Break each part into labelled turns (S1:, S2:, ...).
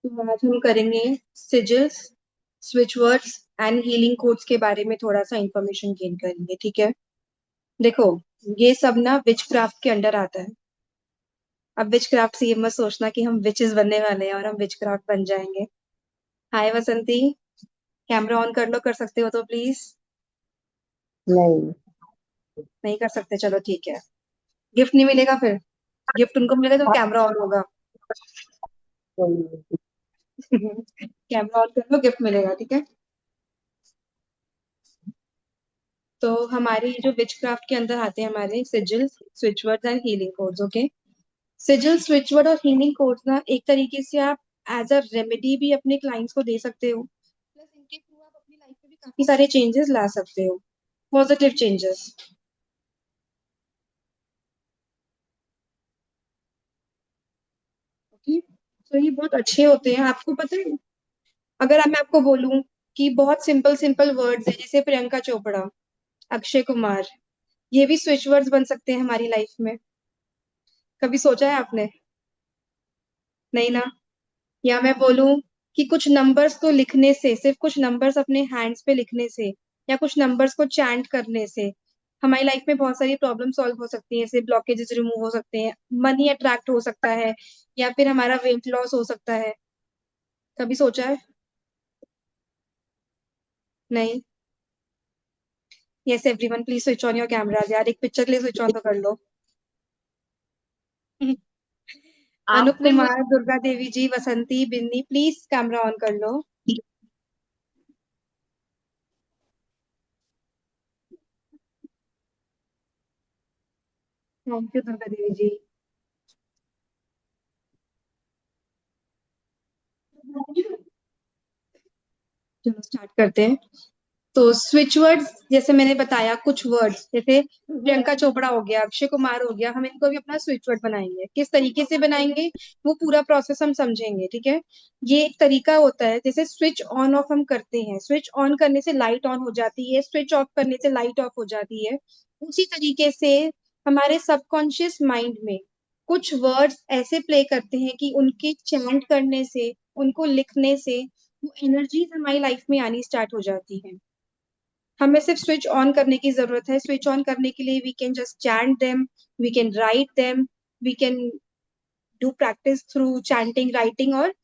S1: तो आज हम करेंगे sigils, switch words and healing codes के बारे में थोड़ा सा इंफॉर्मेशन गेन करेंगे, ठीक है। देखो, ये सब ना विच क्राफ्ट के अंडर आता है। अब विच क्राफ्ट से ये मत सोचना कि हम विचेस बनने वाले हैं और हम विच क्राफ्ट बन जाएंगे। हाय वसंती, कैमरा ऑन कर लो, कर सकते हो तो प्लीज।
S2: नहीं।
S1: नहीं कर सकते, चलो ठीक है। गिफ्ट नहीं मिलेगा फिर। गिफ्ट उनको मिलेगा तो कैमरा ऑन होगा।
S2: कोई नहीं।
S1: कैमरा ऑन कर लो, गिफ्ट मिलेगा, ठीक है। तो हमारे जो विच क्राफ्ट के अंदर आते हैं हमारे sigil, switch words and healing codes, okay. Sigil, switch word और हीलिंग कोड्स ना एक तरीके से आप एज अ रेमेडी भी अपने क्लाइंट्स को दे सकते हो, प्लस इनके थ्रू आप अपनी लाइफ में भी काफी सारे चेंजेस ला सकते हो, पॉजिटिव चेंजेस। ओके, तो ये बहुत अच्छे होते हैं, आपको पता है। अगर मैं आपको बोलूं कि बहुत सिंपल सिंपल वर्ड्स है, जैसे प्रियंका चोपड़ा, अक्षय कुमार, ये भी स्विच वर्ड्स बन सकते हैं हमारी लाइफ में। कभी सोचा है आपने? नहीं ना। या मैं बोलूं कि कुछ नंबर्स को लिखने से, सिर्फ कुछ नंबर्स अपने हैंड्स पे लिखने से या कुछ नंबर्स को चैंट करने से हमारी लाइफ में बहुत सारी प्रॉब्लम सॉल्व हो सकती है, जैसे ब्लॉकेजेस रिमूव हो सकते हैं, मनी अट्रैक्ट हो सकता है, या फिर हमारा वेट लॉस हो सकता है। कभी सोचा है? नहीं। Yes everyone, please switch on your cameras यार, एक पिक्चर के लिए स्विच ऑन तो कर लो। अनूप
S2: आपने मुझे
S1: कुमार, दुर्गा देवी जी, वसंती, बिन्नी, प्लीज कैमरा ऑन कर लो। थैंक यू दुर्गा देवी जी। चलो स्टार्ट करते हैं। तो स्विच वर्ड्स, जैसे मैंने बताया, कुछ वर्ड्स जैसे प्रियंका चोपड़ा हो गया, अक्षय कुमार हो गया, हम इनको भी अपना स्विच वर्ड बनाएंगे। किस तरीके से बनाएंगे वो पूरा प्रोसेस हम समझेंगे, ठीक है। ये एक तरीका होता है, जैसे स्विच ऑन ऑफ हम करते हैं, स्विच ऑन करने से लाइट ऑन हो जाती है, स्विच ऑफ करने से लाइट ऑफ हो जाती है। उसी तरीके से हमारे सबकॉन्शियस माइंड में कुछ वर्ड्स ऐसे प्ले करते हैं कि उनके चैंट करने से, उनको लिखने से वो एनर्जीज हमारी लाइफ में आनी स्टार्ट हो जाती है। हमें सिर्फ स्विच ऑन करने की जरूरत है। स्विच ऑन करने के लिए we can just chant them, we can write them, we can do practice through chanting, writing, और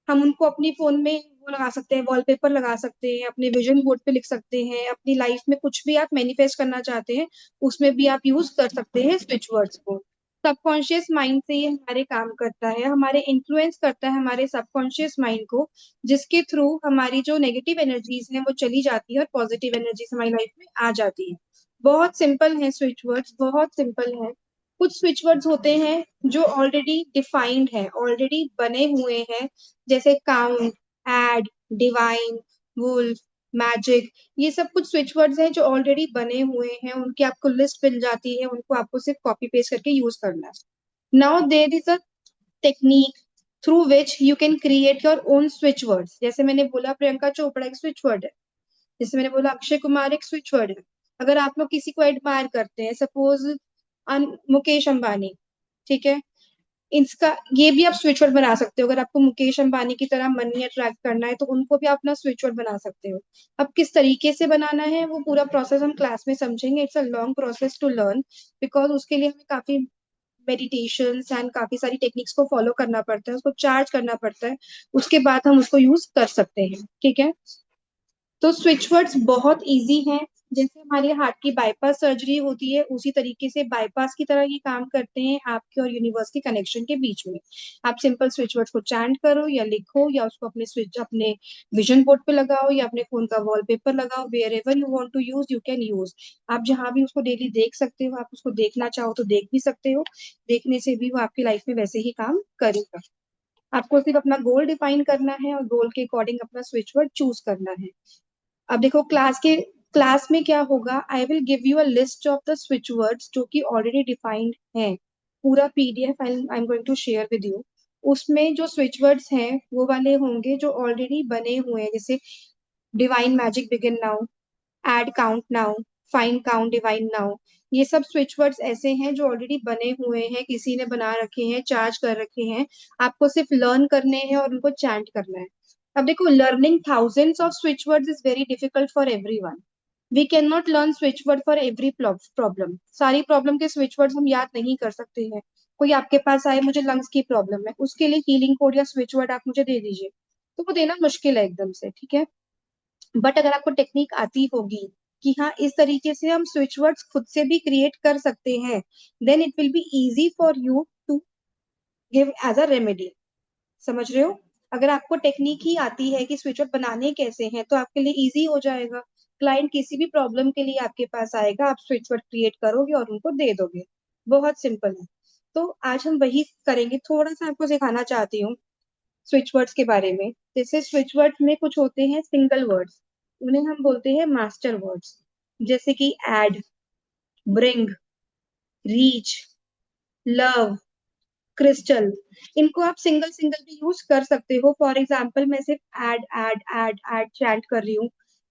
S1: हम उनको अपनी फोन में वो लगा सकते हैं, वॉलपेपर लगा सकते हैं, अपने विजन बोर्ड पे लिख सकते हैं, अपनी लाइफ में कुछ भी आप मैनिफेस्ट करना चाहते हैं उसमें भी आप यूज कर सकते हैं स्विच वर्ड्स को। सबकॉन्शियस माइंड से ये हमारे काम करता है, हमारे इन्फ्लुएंस करता है हमारे सबकॉन्शियस माइंड को, जिसके थ्रू हमारी जो नेगेटिव एनर्जीज हैं वो चली जाती है और पॉजिटिव एनर्जीज हमारी लाइफ में आ जाती है। बहुत सिंपल है स्विच वर्ड्स, बहुत सिंपल है। कुछ स्विच वर्ड्स होते हैं जो ऑलरेडी डिफाइंड है, ऑलरेडी बने हुए हैं, जैसे count, add, divine, wolf, magic. ये सब कुछ स्विच वर्ड्स हैं जो ऑलरेडी बने हुए हैं, उनकी आपको लिस्ट मिल जाती है, उनको आपको सिर्फ कॉपी पेस्ट करके यूज करना है। Now there is a technique through which you can create your own switch words. जैसे मैंने बोला प्रियंका चोपड़ा एक स्विच वर्ड है, जैसे मैंने बोला अक्षय कुमार एक स्विच वर्ड है। अगर आप लोग किसी को एडमायर करते हैं, सपोज मुकेश अंबानी, ठीक है, इसका ये भी आप स्विच वर्ड बना सकते हो। अगर आपको मुकेश अंबानी की तरह मनी अट्रैक्ट करना है तो उनको भी आप अपना स्विच वर्ड बना सकते हो। अब किस तरीके से बनाना है वो पूरा प्रोसेस हम क्लास में समझेंगे। It's a long process to learn, because उसके लिए हमें काफी मेडिटेशन एंड काफी सारी टेक्निक्स को फॉलो करना पड़ता है, उसको चार्ज करना पड़ता है, उसके बाद हम उसको यूज कर सकते हैं, ठीक है। तो स्विच वर्ड्स बहुत इजी हैं। जैसे हमारे हार्ट की बाईपास सर्जरी होती है, उसी तरीके से बाईपास की तरह ये काम करते हैं आपके और यूनिवर्स के कनेक्शन के बीच में। आप सिंपल स्विच वर्ड्स को चैंट करो या लिखो या उसको अपने स्विच, अपने विजन बोर्ड पे लगाओ या अपने फोन का वॉलपेपर लगाओ, wherever you want to use you can use. आप जहां भी उसको डेली देख सकते हो, आप उसको देखना चाहो तो देख भी सकते हो, देखने से भी वो आपकी लाइफ में वैसे ही काम करेगा। आपको सिर्फ अपना गोल डिफाइन करना है और गोल के अकॉर्डिंग अपना स्विच वर्ड चूज करना है। अब देखो क्लास में क्या होगा, I will give you a list of the switch words जो कि ऑलरेडी डिफाइंड हैं। पूरा PDF I am going to share with you. उसमें जो स्विच वर्ड्स हैं वो वाले होंगे जो ऑलरेडी बने हुए हैं, जैसे divine magic begin now, add count now, find count divine now, ये सब स्विच वर्ड्स ऐसे हैं जो ऑलरेडी बने हुए हैं, किसी ने बना रखे हैं, चार्ज कर रखे हैं। आपको सिर्फ लर्न करने हैं और उनको चैंट करना है। अब देखो, learning thousands of switch words is very difficult for everyone. We can not learn switch word for every problem. सारी प्रॉब्लम के स्विच वर्ड्स हम याद नहीं कर सकते हैं। कोई आपके पास आए, मुझे लंग्स की प्रॉब्लम है, उसके लिए हीलिंग कोड या स्विच वर्ड आप मुझे दे दीजिए, तो वो देना मुश्किल है एकदम से, ठीक है। बट अगर आपको टेक्निक आती होगी कि हाँ इस तरीके से हम स्विच वर्ड्स खुद से भी क्रिएट कर सकते हैं, then it will be easy for you to give as a remedy. समझ रहे हो? अगर आपको टेक्निक ही आती है कि स्विच वर्ड बनाने कैसे हैं, तो आपके लिए इजी हो जाएगा। क्लाइंट किसी भी प्रॉब्लम के लिए आपके पास आएगा, आप स्विच वर्ड क्रिएट करोगे और उनको दे दोगे। बहुत सिंपल है। तो आज हम वही करेंगे, थोड़ा सा आपको सिखाना चाहती हूँ स्विच वर्ड्स के बारे में। जैसे स्विच वर्ड्स में कुछ होते हैं सिंगल वर्ड्स, उन्हें हम बोलते हैं मास्टर वर्ड्स। जैसे कि add, bring, reach, love, crystal, इनको आप सिंगल सिंगल भी यूज कर सकते हो। फॉर एग्जाम्पल, मैं सिर्फ add add add add chant कर रही हूँ।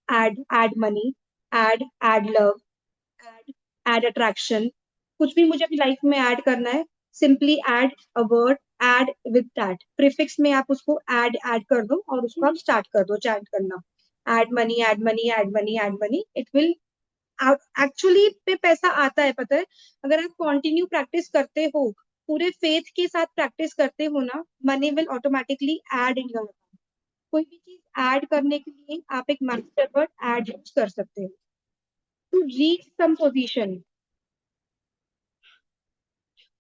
S1: Add add money, add add love, add add attraction. कुछ भी मुझे अपनी लाइफ में ऐड करना है, simply add a word, add with that prefix में आप उसको एड ऐड कर दो और उसको आप स्टार्ट कर दो चैंट करना। Add money, add money, add money, add money, it will actually पे पैसा आता है, पता है। अगर आप कंटिन्यू प्रैक्टिस करते हो, पूरे फेथ के साथ प्रैक्टिस करते हो ना, money will automatically add in your. कोई भी चीज ऐड करने के लिए आप एक मास्टर वर्ड ऐड यूज कर सकते हो। To reach some position,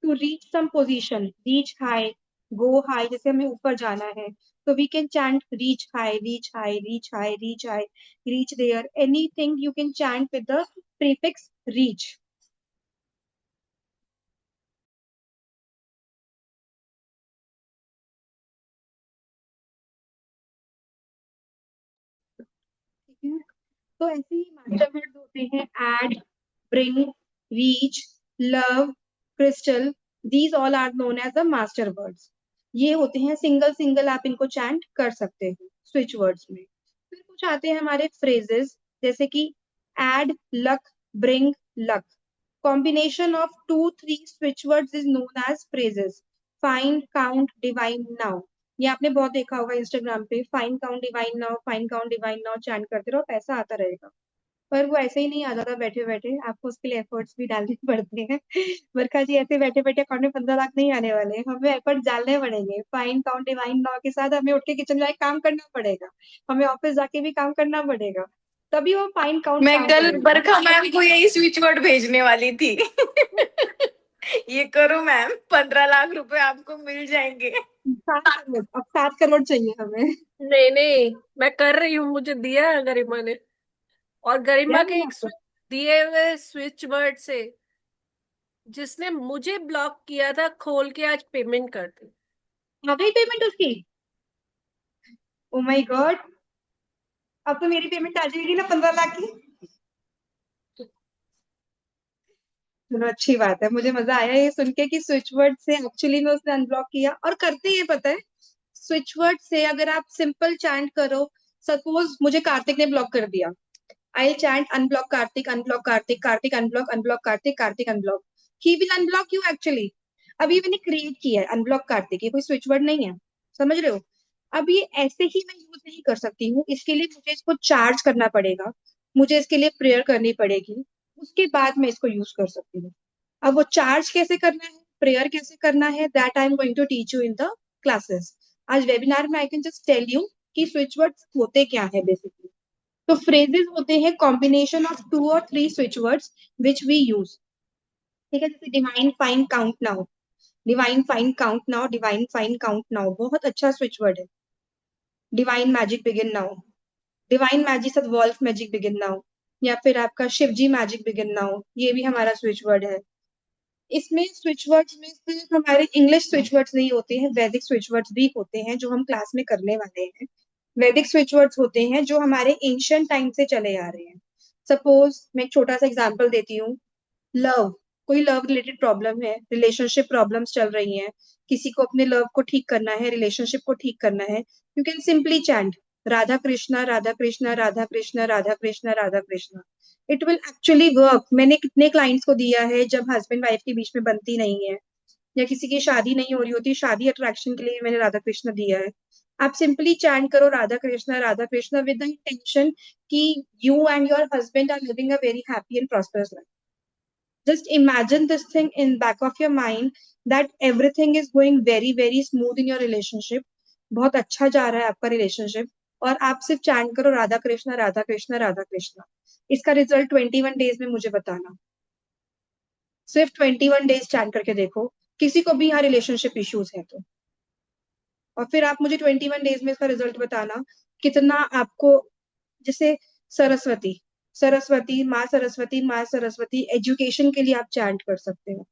S1: to reach some position, reach high, go high, जैसे हमें ऊपर जाना है, तो we can chant reach high, reach high, reach high, reach high, reach there, anything you can chant with the prefix reach. ठीक है, तो ऐसे ही मास्टर वर्ड होते हैं add, bring, reach, love, crystal, these all are known as the master words. ये होते हैं सिंगल सिंगल, आप इनको चैंट कर सकते हो स्विच वर्ड्स में। फिर कुछ आते हैं हमारे फ्रेजेस, जैसे कि add luck, bring luck. Combination of two three switch words is known as phrases. Find count divine now, ये आपने बहुत देखा होगा इंस्टाग्राम पे, fine count divine now, fine count divine now chant करते रहो, पैसा आता रहेगा। पर वो ऐसे ही नहीं आ जाता बैठे बैठे, आपको उसके लिए एफर्ट्स भी डालने पड़ते हैं। वर्षा जी, ऐसे बैठे बैठे अकाउंट में 15 लाख नहीं आने वाले, हमें एफर्ट्स डालने पड़ेंगे। फाइन काउंट डिवाइन नाउ के साथ हमें उठ के किचन जाके काम करना पड़ेगा, हमें ऑफिस जाके भी काम करना पड़ेगा, तभी वो फाइन काउंट
S3: मैं
S1: काम
S3: कल
S1: करेगा।
S3: बरखा मैम को यही स्विच वर्ड भेजने वाली थी। ये करो मैम, 15 लाख रुपए आपको मिल जाएंगे।
S1: 7 करोड़, अब 7 करोड़ चाहिए हमें।
S4: नहीं नहीं, मैं कर रही हूँ, मुझे दिया है गरिमा ने। और गरिमा
S1: याद
S4: के
S1: है
S4: एक
S1: आपको?
S4: दिए हुए स्विच वर्ड से जिसने मुझे ब्लॉक किया था, खोल के आज पेमेंट कर दी।
S1: आ गई पेमेंट उसकी? ओ माय गॉड, अब तो मेरी पेमेंट आ जाएगी ना 15 लाख की। चलो अच्छी बात है, मुझे मजा आया ये सुन के कि स्विच वर्ड से एक्चुअली में उसने अनब्लॉक किया। और करते ये पता है, स्विच वर्ड से अगर आप सिंपल चैंट करो, सपोज मुझे कार्तिक ने ब्लॉक कर दिया, I chant unblock Kartik, unblock Kartik, Kartik unblock, unblock Kartik, Kartik unblock, he will unblock you actually. अब ये मैंने क्रिएट किया है अनब्लॉक कार्तिक, ये कोई स्विच वर्ड नहीं है, समझ रहे हो? अब ये ऐसे ही मैं यूज नहीं कर सकती हूँ, इसके लिए मुझे इसको चार्ज करना पड़ेगा, मुझे इसके लिए प्रेयर करनी पड़ेगी, उसके बाद मैं इसको यूज कर सकती हूँ। अब वो चार्ज कैसे करना है, प्रेयर कैसे करना है, that I am going to teach you in the classes. आज वेबिनार में I can just tell you कि स्विच वर्ड्स होते क्या है बेसिकली। तो फ्रेजेस होते हैं कॉम्बिनेशन ऑफ टू और three switch words which we use. ठीक है, जैसे divine fine count now, divine fine count now, divine fine count now, बहुत अच्छा स्विच वर्ड है। Divine magic begin now, divine magic साथ वॉल्फ मैजिक बिगिन नाउ, या फिर आपका शिवजी मैजिक बिगिन नाउ, ये भी हमारा स्विच वर्ड है। इसमें स्विच वर्ड्स में सिर्फ हमारे इंग्लिश स्विच वर्ड्स नहीं होते हैं, वैदिक स्विच वर्ड्स भी होते हैं जो हम क्लास में करने वाले हैं। वैदिक स्विच वर्ड्स होते हैं जो हमारे एंशियंट टाइम से चले आ रहे हैं। सपोज मैं एक छोटा सा एग्जांपल देती हूँ। लव, कोई लव रिलेटेड प्रॉब्लम है, रिलेशनशिप प्रॉब्लम्स चल रही हैं, किसी को अपने लव को ठीक करना है, रिलेशनशिप को ठीक करना है, you can simply chant Radha Krishna, Radha Krishna, Radha Krishna, Radha Krishna, Radha Krishna. It will actually work. मैंने कितने क्लाइंट्स को दिया है जब हस्बैंड वाइफ के बीच में बनती नहीं है या किसी की शादी नहीं हो रही होती, शादी अट्रैक्शन के लिए मैंने राधा कृष्ण दिया है। आप सिंपली चैंट करो Radha Krishna with the intention कि you and your husband are living a very happy and prosperous life. Just imagine this thing in back of your mind that everything is going very very smooth in your relationship. बहुत अच्छा जा रहा है आपका relationship, और आप सिर्फ chant करो राधा कृष्ण राधा कृष्ण राधा कृष्ण। इसका रिजल्ट 21 डेज में मुझे बताना। सिर्फ 21 डेज चैंट करके देखो, किसी को भी यहाँ रिलेशनशिप इश्यूज है तो, और फिर आप मुझे 21 डेज में इसका रिजल्ट बताना कितना आपको। जैसे सरस्वती सरस्वती माँ सरस्वती, एजुकेशन के लिए आप चैंट कर सकते हो।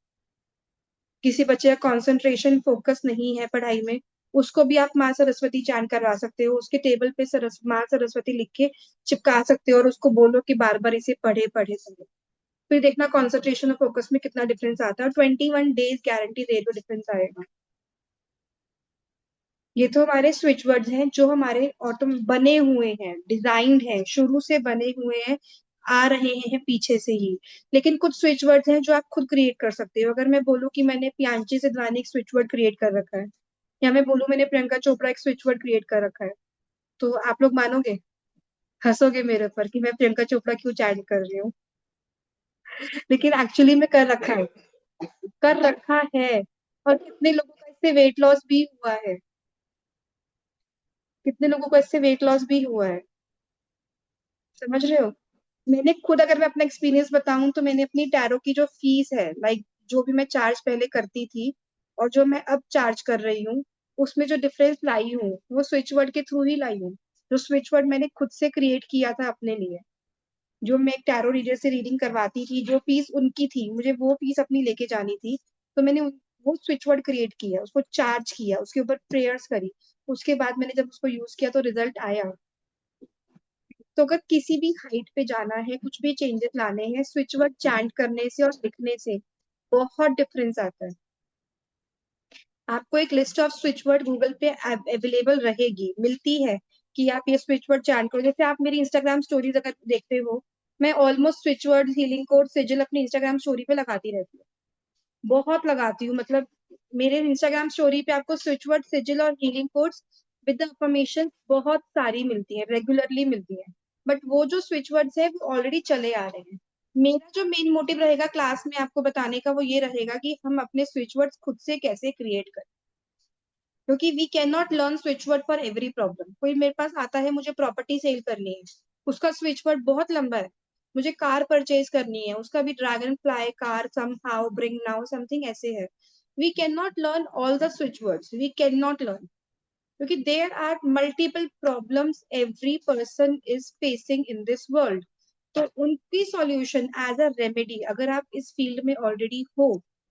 S1: किसी बच्चे का कंसंट्रेशन फोकस नहीं है पढ़ाई में, उसको भी आप माँ सरस्वती चैंट करवा सकते हो। उसके टेबल पे माँ सरस्वती लिख के चिपका सकते हो और उसको बोलो कि बार बार इसे पढ़े पढ़े पढ़े। फिर देखना कंसंट्रेशन और फोकस में कितना डिफरेंस आता है, और 21 डेज गारंटी दे दो डिफरेंस आएगा। ये तो हमारे स्विच वर्ड्स हैं जो हमारे ऑटो बने हुए हैं, डिजाइंड हैं, शुरू से बने हुए हैं, आ रहे हैं पीछे से ही। लेकिन कुछ स्विच वर्ड्स हैं जो आप खुद क्रिएट कर सकते हो। अगर मैं बोलूँ कि मैंने प्रियांशी सिद्धवानी एक स्विच वर्ड क्रिएट कर रखा है, या मैं बोलूँ मैंने प्रियंका चोपड़ा एक स्विच वर्ड क्रिएट कर रखा है, तो आप लोग मानोगे? हंसोगे मेरे ऊपर कि मैं प्रियंका चोपड़ा क्यों चैट कर रही हूँ। लेकिन एक्चुअली में कर रखा है, कर रखा है। और कितने लोगों का इससे वेट लॉस भी हुआ है, कितने लोगों को इससे वेट लॉस भी हुआ है। समझ रहे हो? मैंने खुद, अगर मैं अपना एक्सपीरियंस बताऊं तो मैंने अपनी टैरो की जो फीस है, लाइक जो भी मैं चार्ज पहले करती थी और जो मैं अब चार्ज कर रही हूँ, उसमें जो डिफरेंस लाई हूँ वो स्विच वर्ड के थ्रू ही लाई हूँ। जो स्विच वर्ड मैंने खुद से क्रिएट किया था अपने लिए, जो मैं एक टैरो रीडर से रीडिंग करवाती थी, जो फीस उनकी थी, मुझे वो फीस अपनी लेके जानी थी, तो मैंने वो स्विच वर्ड क्रिएट किया, उसको चार्ज किया, उसके ऊपर प्रेयर्स करी। उसके बाद मैंने जब उसको यूज किया तो रिजल्ट आया। तो अगर किसी भी हाइट पे जाना है, कुछ भी चेंजेस लाने हैं, स्विच वर्ड चैंट करने से और लिखने से बहुत डिफरेंस आता है। आपको एक list off switch word Google पे अवेलेबल रहेगी, मिलती है, कि आप ये स्विच वर्ड चैंट करो। जैसे आप मेरी इंस्टाग्राम स्टोरीज अगर देखते हो, मैं almost switch word, healing code, sigil अपनी इंस्टाग्राम स्टोरी पे लगाती रहती हूँ। बहुत लगाती हूँ, मतलब मेरे इंस्टाग्राम स्टोरी पे आपको स्विच वर्ड, सिजिल और healing codes with the affirmation बहुत सारी मिलती है, रेगुलरली मिलती है। बट वो जो स्विच वर्ड्स है वो ऑलरेडी चले आ रहे हैं। मेरा जो मेन मोटिव रहेगा क्लास में आपको बताने का, वो ये रहेगा कि हम अपने स्विच वर्ड्स खुद से कैसे क्रिएट करें। क्योंकि we can not learn switch word for every problem. कोई मेरे पास आता है, मुझे प्रॉपर्टी सेल करनी है, उसका स्विच वर्ड बहुत लंबा है। मुझे कार परचेज करनी है, उसका भी dragon fly car, somehow, bring now, something ऐसे है। We can not learn all the switch words, we can not learn, क्योंकि there are multiple problems every person is facing in this world. तो उनकी solution as a remedy, अगर आप इस field में already हो,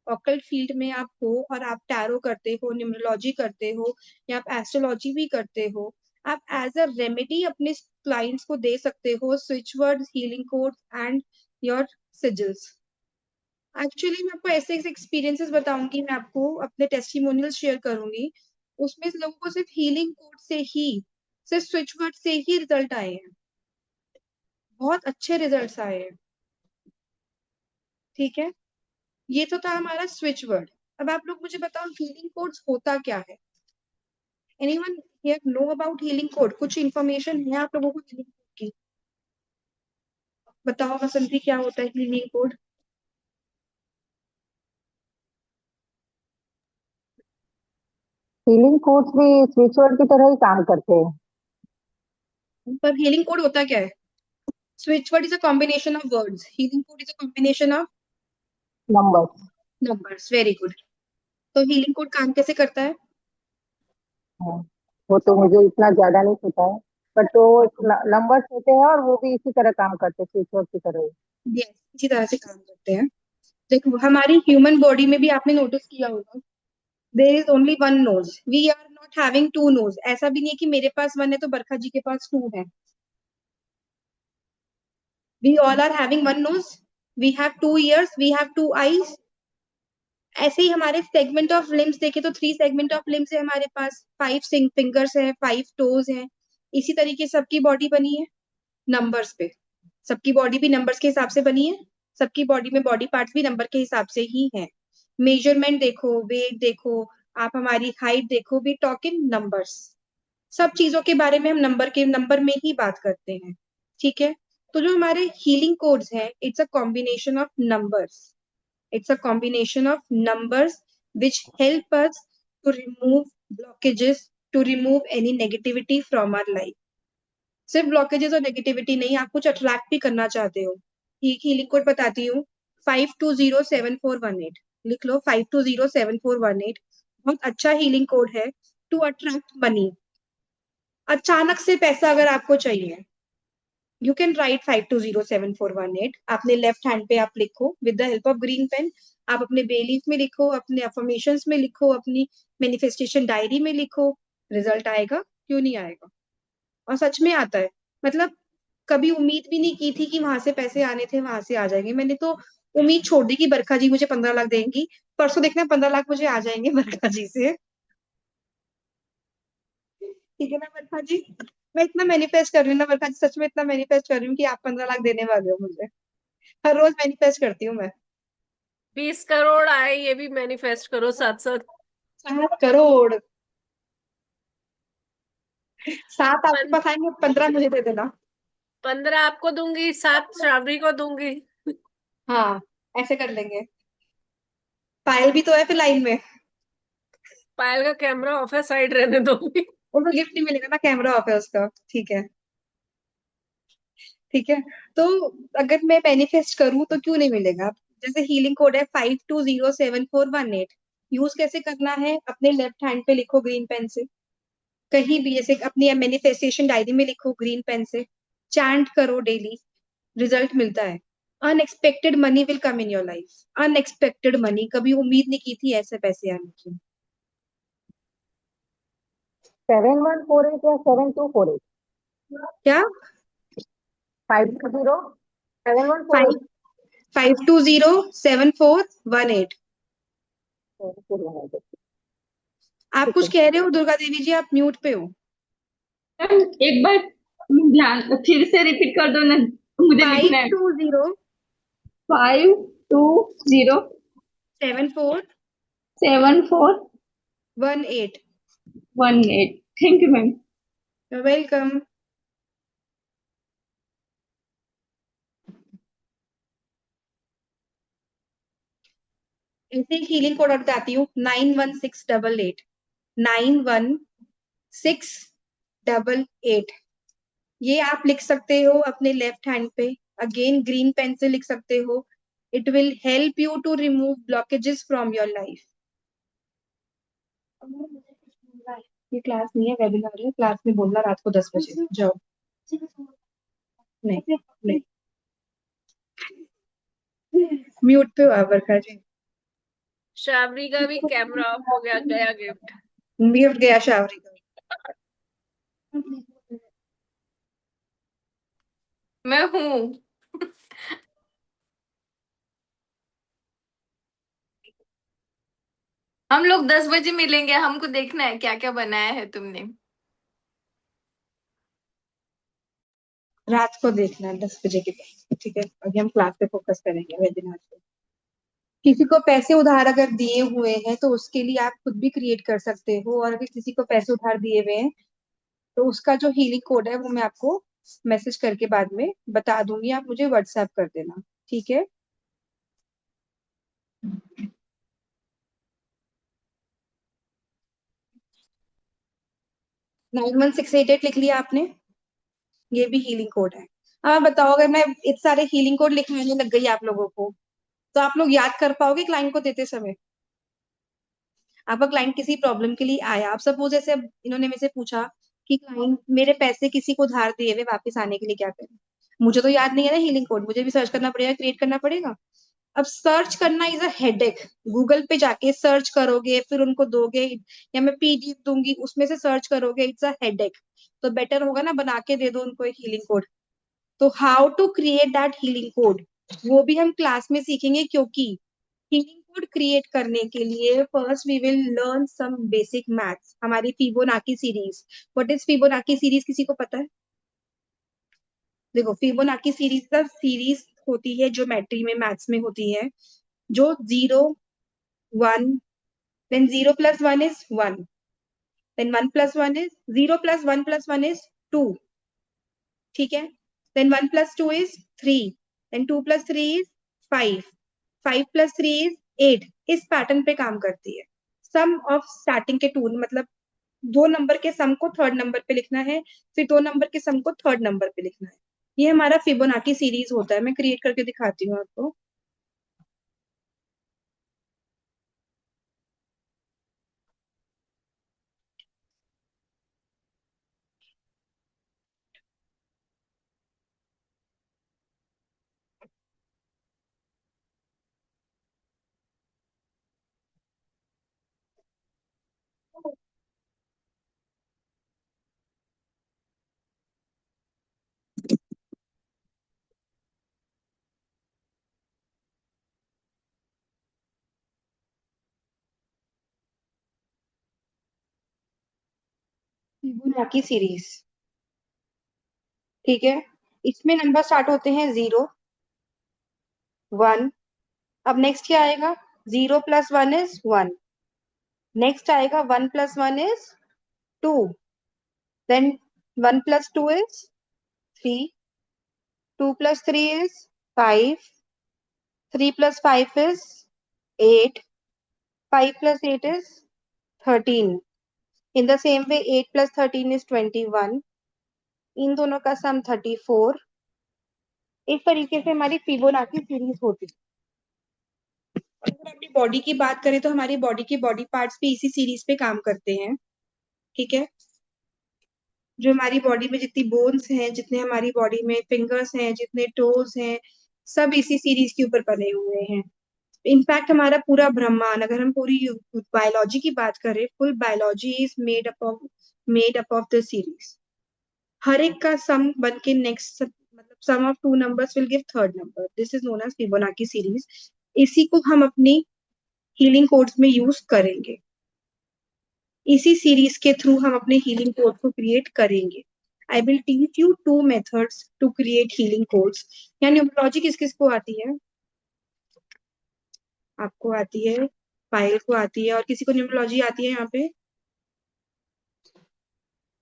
S1: ऑकल्ट फील्ड में आप हो, और आप टैरो करते हो, न्यूमरोलॉजी करते हो, या आप एस्ट्रोलॉजी भी करते हो, आप एज अ रेमेडी अपने क्लाइंट्स को दे सकते हो switch word, healing code and your sigils. Actually मैं आपको ऐसे ऐसे एक्सपीरियंसेस बताऊंगी, मैं आपको अपने टेस्टिमोनियल शेयर करूंगी, उसमें से लोगों को सिर्फ हीलिंग कोड से ही, सिर्फ स्विच वर्ड से ही रिजल्ट आए हैं, बहुत अच्छे रिजल्ट्स आए हैं। ठीक है, ये तो था हमारा स्विच वर्ड। अब आप लोग मुझे बताओ हीलिंग कोड्स होता क्या है? Anyone here know about healing code? कुछ इंफॉर्मेशन है आप लोगों को हीलिंग कोड की? बताओ बसंती, क्या होता है हीलिंग कोड?
S2: हीलिंग कोड्स भी स्विच वर्ड की तरह ही काम करते हैं।
S1: पर हीलिंग कोड होता क्या है? Switch word is a combination of words, healing code is a combination of
S2: numbers.
S1: Numbers. Very good. तो हीलिंग कोड काम कैसे करता है?
S2: वो तो मुझे इतना ज्यादा नहीं पता है, बट तो नंबर्स होते हैं और वो भी इसी तरह काम करते हैं, स्विच वर्ड की तरह ही।
S1: यस, इसी तरह से काम करते हैं। देखो हमारी ह्यूमन बॉडी में भी आपने नोटिस किया होगा, there is only one nose, we are not having two nose. ऐसा भी नहीं है कि मेरे पास वन है तो बरखा जी के पास टू है। We all are having one nose, we have two ears, we have two eyes. ऐसे ही हमारे सेगमेंट ऑफ लिम्स देखे तो थ्री सेगमेंट ऑफ लिम्स है हमारे पास, फाइव फिंगर्स है, फाइव टोज है। इसी तरीके सबकी बॉडी बनी है नंबर्स पे। सबकी बॉडी भी नंबर्स के हिसाब से बनी है, सबकी बॉडी में बॉडी पार्ट्स भी नंबर के हिसाब से ही हैं। मेजरमेंट देखो, वेट देखो, आप हमारी हाइट देखो, वी टॉक इन नंबर्स। सब चीजों के बारे में हम नंबर में ही बात करते हैं, ठीक है। तो जो हमारे हीलिंग कोड्स हैं, it's a combination of numbers, it's a combination of numbers which help us to remove blockages, to remove any negativity from our life. सिर्फ ब्लॉकेजेस और नेगेटिविटी नहीं, आप कुछ अट्रैक्ट भी करना चाहते हो, एक हीलिंग कोड बताती हूँ, 520741 लिख लो, 520741 बहुत अच्छा हीलिंग कोड है टू अट्रैक्ट मनी। अचानक से पैसा अगर आपको चाहिए, यू कैन राइट 520741, अपने लेफ्ट हैंड पे आप लिखो with the help of green pen, आप अपने बेलीफ में लिखो, अपने अफर्मेशंस में लिखो, अपनी मैनिफेस्टेशन डायरी में लिखो, रिजल्ट आएगा, क्यों नहीं आएगा। और सच में आता है, मतलब कभी उम्मीद भी नहीं की थी कि वहां से पैसे आने थे, वहां से आ जाएंगे। मैंने तो उम्मीद छोड़ दी कि बरखा जी मुझे 15 लाख देंगी, परसों देखना 15 लाख मुझे आ जाएंगे बरखा जी से। ठीक है ना बरखा जी, मैं इतना मैनिफेस्ट कर रही हूँ ना बरखा जी, सच में इतना मैनिफेस्ट कर रही हूँ कि आप 15 लाख देने वाले हो मुझे। हर रोज मैनिफेस्ट करती हूँ मैं।
S4: 20 करोड़ आए ये भी मैनिफेस्ट करो साथ साथ।
S1: 7 करोड़, 7 आपके
S4: पन,
S1: पास आएंगे, 15 मुझे दे देना।
S4: 15 आपको दूंगी, 7 श्रावणी को दूंगी।
S1: हाँ, ऐसे कर लेंगे। पायल भी तो है फिर लाइन में,
S4: पायल का कैमरा ऑफ है, साइड रहने दूंगी।
S1: उनको गिफ्ट नहीं मिलेगा ना, कैमरा ऑफ है उसका, ठीक है। ठीक है, तो अगर मैं मैनिफेस्ट करूं तो क्यों नहीं मिलेगा। जैसे हीलिंग कोड है 520741, यूज कैसे करना है, अपने लेफ्ट हैंड पे लिखो ग्रीन पेन से, कहीं भी, जैसे अपनी मैनिफेस्टेशन डायरी में लिखो ग्रीन पेन से, चैंट करो डेली, रिजल्ट मिलता है। Unexpected money will come in your life, unexpected money, कभी उम्मीद नहीं की थी ऐसे पैसे आने की।
S2: 7148 या 7248?
S1: क्या?
S2: 50 7148?
S1: 520741। आप
S2: ठीक
S1: कुछ
S2: है।
S1: कह रहे हो दुर्गा देवी जी, आप म्यूट पे हो।
S5: मैम एक बार ध्यान फिर से रिपीट कर दो ना, मुझे
S1: फाइव
S5: लिखना है।
S1: Two zero
S5: 520741
S1: seven four 18।
S5: Thank you ma'am.
S1: Welcome. ऐसे हीलिंग कोड बताती हूँ, 91688, 91688, ये आप लिख सकते हो अपने लेफ्ट हैंड पे, अगेन ग्रीन पेन से लिख सकते हो। It will help you to remove blockages from your life. ये क्लास नहीं है, वेबिनार है, क्लास में बोलना रात को 10 बजे जाओ। नहीं नहीं, म्यूट पे हो आप बरखा जी।
S4: श्रावणी का भी कैमरा ऑफ हो गया, गया गिफ्ट।
S1: म्यूट गया शावरी का।
S3: मैं हूँ। हम लोग 10 बजे मिलेंगे, हमको देखना है क्या क्या बनाया है तुमने।
S1: रात को देखना है 10 बजे के बाद, ठीक है। अभी हम क्लास पे फोकस करेंगे वेबिनार पे। किसी को पैसे उधार अगर दिए हुए हैं तो उसके लिए आप खुद भी क्रिएट कर सकते हो, और अगर किसी को पैसे उधार दिए हुए हैं तो उसका जो हीलिंग कोड है वो मैं आपको मैसेज करके बाद में बता दूंगी, आप मुझे व्हाट्सएप कर देना, ठीक है। 91688 लिख लिया आपने, ये भी हीलिंग कोड है। अब आप बताओ, अगर मैं इतने सारे हीलिंग कोड लिखने लग गई आप लोगों को, तो आप लोग याद कर पाओगे क्लाइंट को देते समय। आपका क्लाइंट किसी प्रॉब्लम के लिए आया, आप सपोज जैसे अब इन्होंने मेरे से पूछा कि क्लाइंट मेरे पैसे किसी को उधार दिए हुए वापस आने के लिए क्या करें, मुझे तो याद नहीं है ना हीलिंग कोड, मुझे भी सर्च करना पड़ेगा, क्रिएट करना पड़ेगा। अब सर्च करना इज अ हेडेक, गूगल पे जाके सर्च करोगे फिर उनको दोगे, या मैं पीडीएफ दूंगी उसमें से सर्च करोगे, इट्स अ हेडेक। तो बेटर होगा ना बना के दे दो उनको एक हीलिंग कोड। तो how to create that healing code, वो भी हम क्लास में सीखेंगे, क्योंकि हीलिंग कोड क्रिएट करने के लिए first we will learn some basic maths, हमारी Fibonacci series. What is Fibonacci series, किसी को पता है? देखो फिबोनाची सीरीज का सीरीज होती है, ज्योमेट्री में, मैथ्स में होती है, जो 0 1, then 0 plus 1 is 1, then 1 plus 1 is 0 plus 1 plus 1 is 2, ठीक है, then 1 plus 2 is 3, then 2 plus 3 is 5, 5 plus 3 is 8। इस पैटर्न पे काम करती है। सम ऑफ स्टार्टिंग के टू, मतलब दो नंबर के सम को थर्ड नंबर पे लिखना है, फिर दो नंबर के सम को थर्ड नंबर पे लिखना है। ये हमारा फिबोनाची सीरीज होता है। मैं क्रिएट करके दिखाती हूँ आपको। फिबोनाची सीरीज, ठीक है, इसमें नंबर स्टार्ट होते हैं 0 1। अब नेक्स्ट क्या आएगा? 0 plus 1 is 1, नेक्स्ट आएगा 1 plus 1 is 2, then 1 plus 2 is 3, 2 plus 3 is 5, 3 plus 5 is 8, 5 plus 8 is 13। In the same way 8 plus 13 is 21, इन दोनों का सम 34। इस तरीके से हमारी फिबोनाची सीरीज होती है। अगर अपनी बॉडी की बात करें तो हमारी बॉडी के बॉडी पार्ट्स भी इसी सीरीज पे काम करते हैं, ठीक है। जो हमारी बॉडी में जितनी बोन्स हैं, जितने हमारी बॉडी में फिंगर्स हैं, जितने टोज हैं, सब इसी सीरीज के ऊपर बने हुए हैं। इनफैक्ट हमारा पूरा ब्रह्मांड, अगर हम पूरी बायोलॉजी की बात करें, full biology is made up of the series. हर एक का सम बन के नेक्स्ट, मतलब sum of two numbers will give third number. This is known as Fibonacci series. इसी को हम अपनी हीलिंग कोड्स में यूज करेंगे। इसी सीरीज के थ्रू हम अपने हीलिंग कोड को क्रिएट करेंगे। I will teach you two methods to create healing codes. यानी न्यूमरोलॉजी किस किस को आती है? आपको आती है, पायल को आती है, और किसी को न्यूमरोलॉजी आती है यहाँ पे?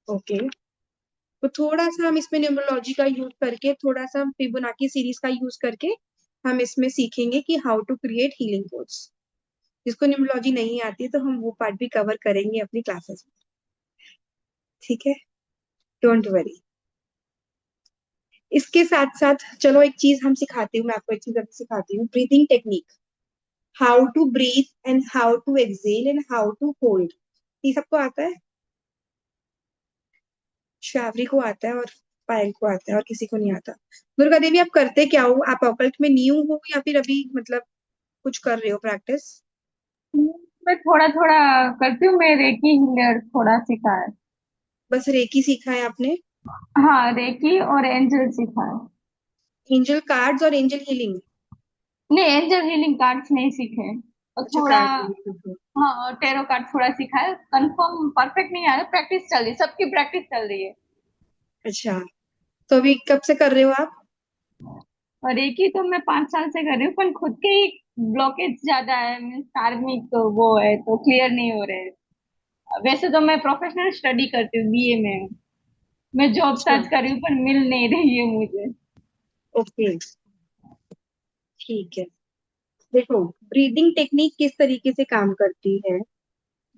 S1: ओके, तो थोड़ा सा हम इसमें न्यूमरोलॉजी का यूज करके, थोड़ा सा फिबोनाची सीरीज का यूज करके हम इसमें सीखेंगे कि how to create healing codes. जिसको न्यूमरोलॉजी नहीं आती है तो हम वो पार्ट भी कवर करेंगे अपनी क्लासेस में, ठीक है, डोंट वरी। इसके साथ साथ चलो एक चीज हम सिखाती हूँ, मैं आपको एक चीज अभी सिखाती हूँ, breathing technique, how to breathe and how to exhale and how to hold. ये सबको आता है? शावरी को आता है और पायल को आता है, और किसी को नहीं आता। दुर्गा देवी, आप करते क्या हो? आप ऑकल्ट में न्यू हो या फिर अभी मतलब कुछ कर रहे हो प्रैक्टिस?
S5: मैं थोड़ा थोड़ा करती हूँ। मैं रेकी हीलर थोड़ा सीखा है।
S1: बस रेकी सीखा है आपने?
S5: हाँ, रेकी और एंजल सीखा है।
S1: एंजल कार्ड्स और एंजल हीलिंग?
S5: नहीं, एंजल हीलिंग कार्ड्स नहीं सीखे हैं। और
S1: अच्छा,
S5: थोड़ा,
S1: कार्ड हीलिंग।
S5: हाँ, और टेरो कार्ड थोड़ा सीखा है। कंफर्म परफेक्ट नहीं आया, प्रैक्टिस चल रही, सबकी प्रैक्टिस चल रही है।
S1: अच्छा, तो अभी कब से कर रहे हो आप?
S5: और रेकी तो मैं 5 साल से कर रही हूँ, पर खुद के ही ब्लॉकेज ज्यादा है, मीन्स कार्मिक तो वो है, तो क्लियर नहीं हो रहे हैं। वैसे तो मैं प्रोफेशनल स्टडी करती हूँ, बीए में हूँ। मैं जॉब
S1: अच्छा,
S5: सर्च कर रही हूँ पर मिल नहीं रही है मुझे।
S1: ओके, ठीक है। देखो, ब्रीदिंग टेक्निक किस तरीके से काम करती है।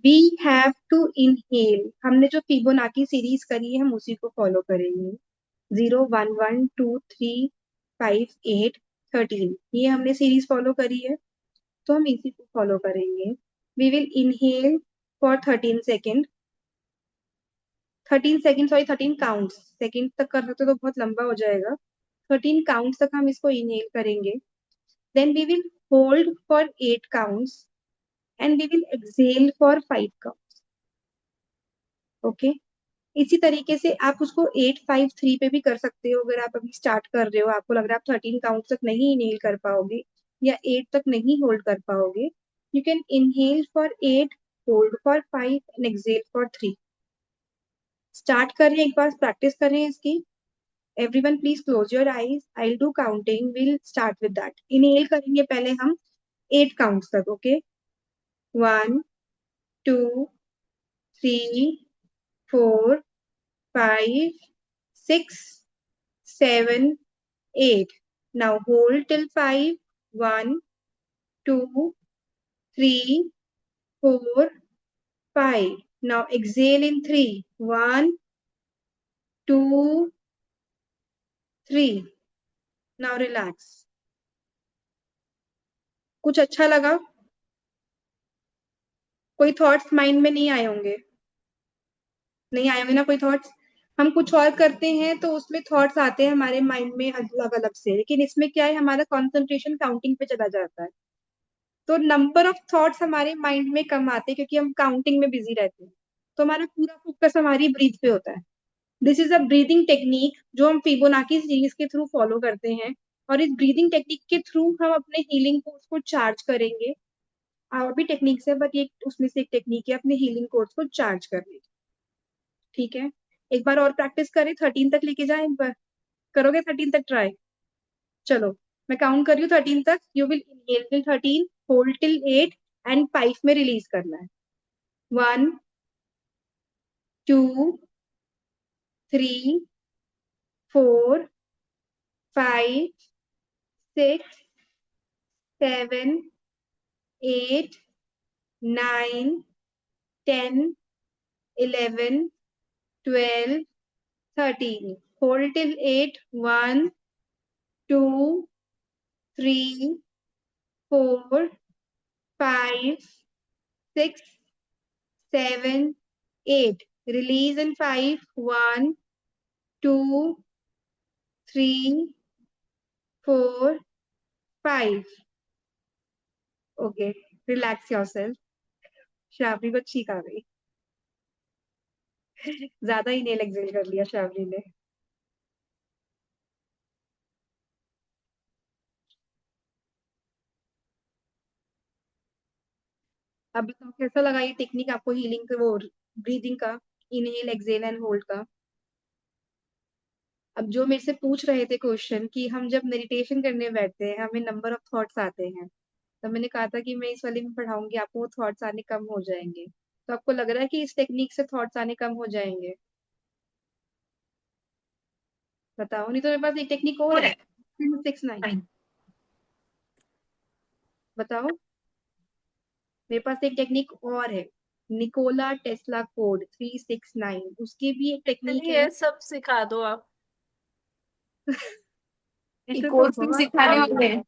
S1: We have to inhale. हमने जो फिबोनाची सीरीज करी है हम उसी को फॉलो करेंगे। 0 1 1 2 3 5 8 13, ये हमने सीरीज फॉलो करी है, तो हम इसी को फॉलो करेंगे। We will inhale for 13 second, 13 second, sorry 13 counts. Second तक कर सकते तो बहुत लंबा हो जाएगा। 13 काउंट्स तक हम इसको इनहेल करेंगे। Then we will hold for 8 counts and we will exhale for 5 counts. Okay, इसी तरीके से आप उसको 8 5 3 पे भी कर सकते हो। अगर आप अभी स्टार्ट कर रहे हो, आपको लग रहा है आप 13 काउंट तक नहीं इनहेल कर पाओगे या 8 तक नहीं होल्ड कर पाओगे, you can inhale for 8, hold for 5 and exhale for 3। Start करें, एक बार प्रैक्टिस करें इसकी। Everyone please close your eyes, I will do counting, will start with that. Inhale करेंगे पहले हम 8 काउंट्स तक. Okay, 1 2 3 4 5 6 7 8. Now hold till 5. 1 2 3 4 5. Now exhale in 3. 1 2 3. Now relax. कुछ अच्छा लगा? कोई थॉट्स माइंड में नहीं आए होंगे? नहीं आए होंगे ना कोई थॉट्स? हम कुछ और करते हैं तो उसमें थॉट्स आते हैं हमारे माइंड में अलग अलग से, लेकिन इसमें क्या है, हमारा कंसंट्रेशन काउंटिंग पे चला जाता है. तो नंबर ऑफ थॉट्स हमारे माइंड में कम आते हैं क्योंकि हम काउंटिंग में बिजी रहते हैं. तो हमारा पूरा फोकस हमारी ब्रीथ पे होता है. This is a breathing technique जो हम फिबोनाची सीरीज के थ्रू फॉलो करते हैं. और इस ब्रीदिंग टेक्निक के थ्रू हम अपने हीलिंग कोर्स को चार्ज करेंगे. और भी टेक्निक्स है बट ये उसमें से एक टेक्निक है अपने हीलिंग कोर्स को चार्ज करने की. ठीक है, एक बार और प्रैक्टिस करें, 13 तक लेके जाए. एक बार करोगे 13 तक ट्राई? चलो मैं काउंट कर रही हूँ 13 तक. You will inhale till 13, hold till 8 and 5 में रिलीज करना है. 1 2 3 4 5 6 7 8 9 10 11 12 13. Hold till 8. 1 2 3 4 5 6 7 8. Release in 5. 1 2 3 4 5. Okay, relax yourself. Shravani को छींक आ गई. ज्यादा ही नेल एक्सेल कर लिया श्रावणी ने. अब बताओ कैसा लगा ये टेक्निक आपको, हीलिंग का, वो ब्रीदिंग का, इनहेल एक्सेल एंड होल्ड का. अब जो मेरे से पूछ रहे थे क्वेश्चन कि हम जब मेडिटेशन करने बैठते हैं हमें नंबर ऑफ थॉट्स आते हैं, तो मैंने कहा था कि मैं इस वाले में पढ़ाऊंगी आपको, वो थॉट्स आने कम हो जाएंगे. तो आपको लग रहा है कि इस टेक्निक से थॉट्स आने कम हो जाएंगे? बताओ, नहीं तो मेरे पास एक टेक्निक और है, 369. बताओ, मेरे पास एक टेक्निक और है, निकोला टेस्ला कोड 369, उसकी भी एक टेक्निक
S4: चलिए
S1: है.
S4: ये सब सिखा दो आप.
S1: ऐसे तो
S3: कोर्स में
S1: बहुत
S3: सिखाने
S1: सारे
S3: वाले
S1: हैं.
S3: हैं।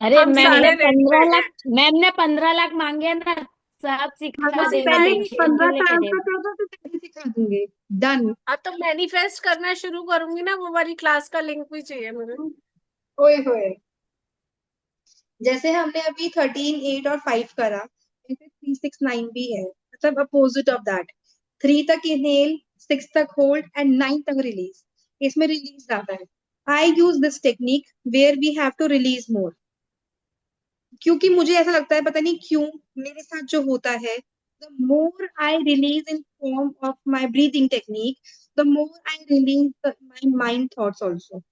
S6: अरे
S4: हम
S6: मैम ने
S4: सारे
S6: पंद्रह
S4: रेडीमेड
S6: लाख
S4: हैं.
S6: मैम ने 15 लाख मांगे ना, सब सिखा
S1: अगर
S6: देंगे,
S1: पहले
S6: टेंशन
S1: 15
S6: क्यों
S1: का
S6: लेते
S1: आंसर
S6: थे।
S1: कर दो तो पहले सिखा दूंगे. डन.
S4: हाँ तो मैनिफेस्ट करना शुरू करूंगी ना, वो वाली क्लास का लिंक भी चाहिए मुझे.
S1: ओए होए, जैसे हमने अभी 13 8 और 5 करा, ऐसे 369 भी है, मतलब अपोजिट ऑफ दैट. 3 तक इनहेल, 6 तक होल्ड एंड 9 तक रिलीज. इसमें रिलीज ज्यादा है. I use this technique where we have to release more, क्योंकि मुझे ऐसा लगता है, पता नहीं क्यों मेरे साथ जो होता है, the more I release in form of my breathing technique, the more I release my mind thoughts also.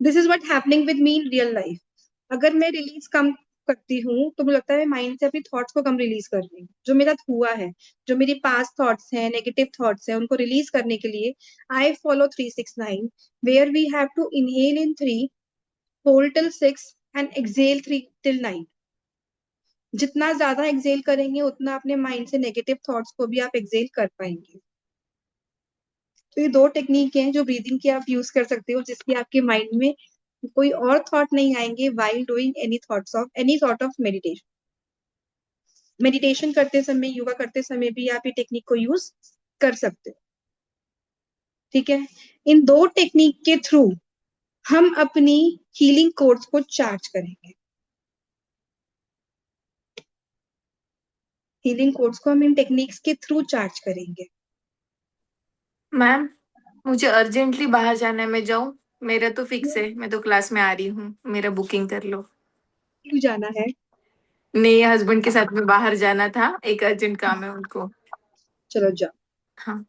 S1: This is what happening with me in real life. अगर मैं रिलीज कम करती हूँ तो मुझे लगता है मैं माइंड से अपनी थॉट्स को कम रिलीज कर रही हूँ. जो मेरा साथ हुआ है, जो मेरी पास्ट थॉट्स हैं, नेगेटिव थॉट्स हैं, उनको रिलीज करने के लिए I follow 369, where we have to inhale in 3, hold till 6 and exhale 3 till 9. जितना ज्यादा एक्सेल करेंगे उतना अपने माइंड से नेगेटिव थॉट्स को भी आप एक्सेल कर पाएंगे. तो ये 2 टेक्निक हैं जो ब्रीदिंग की आप यूज कर सकते हो, जिससे आपके माइंड में कोई और थॉट नहीं आएंगे while doing any sort of meditation. Meditation करते समय, योगा करते समय भी आप ये टेक्निक को यूज कर सकते हो. ठीक है, इन 2 टेक्निक के थ्रू हम अपनी हीलिंग कोर्स को चार्ज करेंगे. हीलिंग कोर्स को हम इन टेक्निक्स के थ्रू चार्ज करेंगे.
S3: मैम मुझे अर्जेंटली बाहर जाना है, मैं जाऊं? मेरा तो फिक्स है, मैं तो क्लास में आ रही हूँ, मेरा बुकिंग कर लो.
S1: क्यों जाना है?
S3: नहीं, हस्बैंड के साथ में बाहर जाना था, एक अर्जेंट काम है उनको.
S1: चलो जाओ.
S3: हाँ.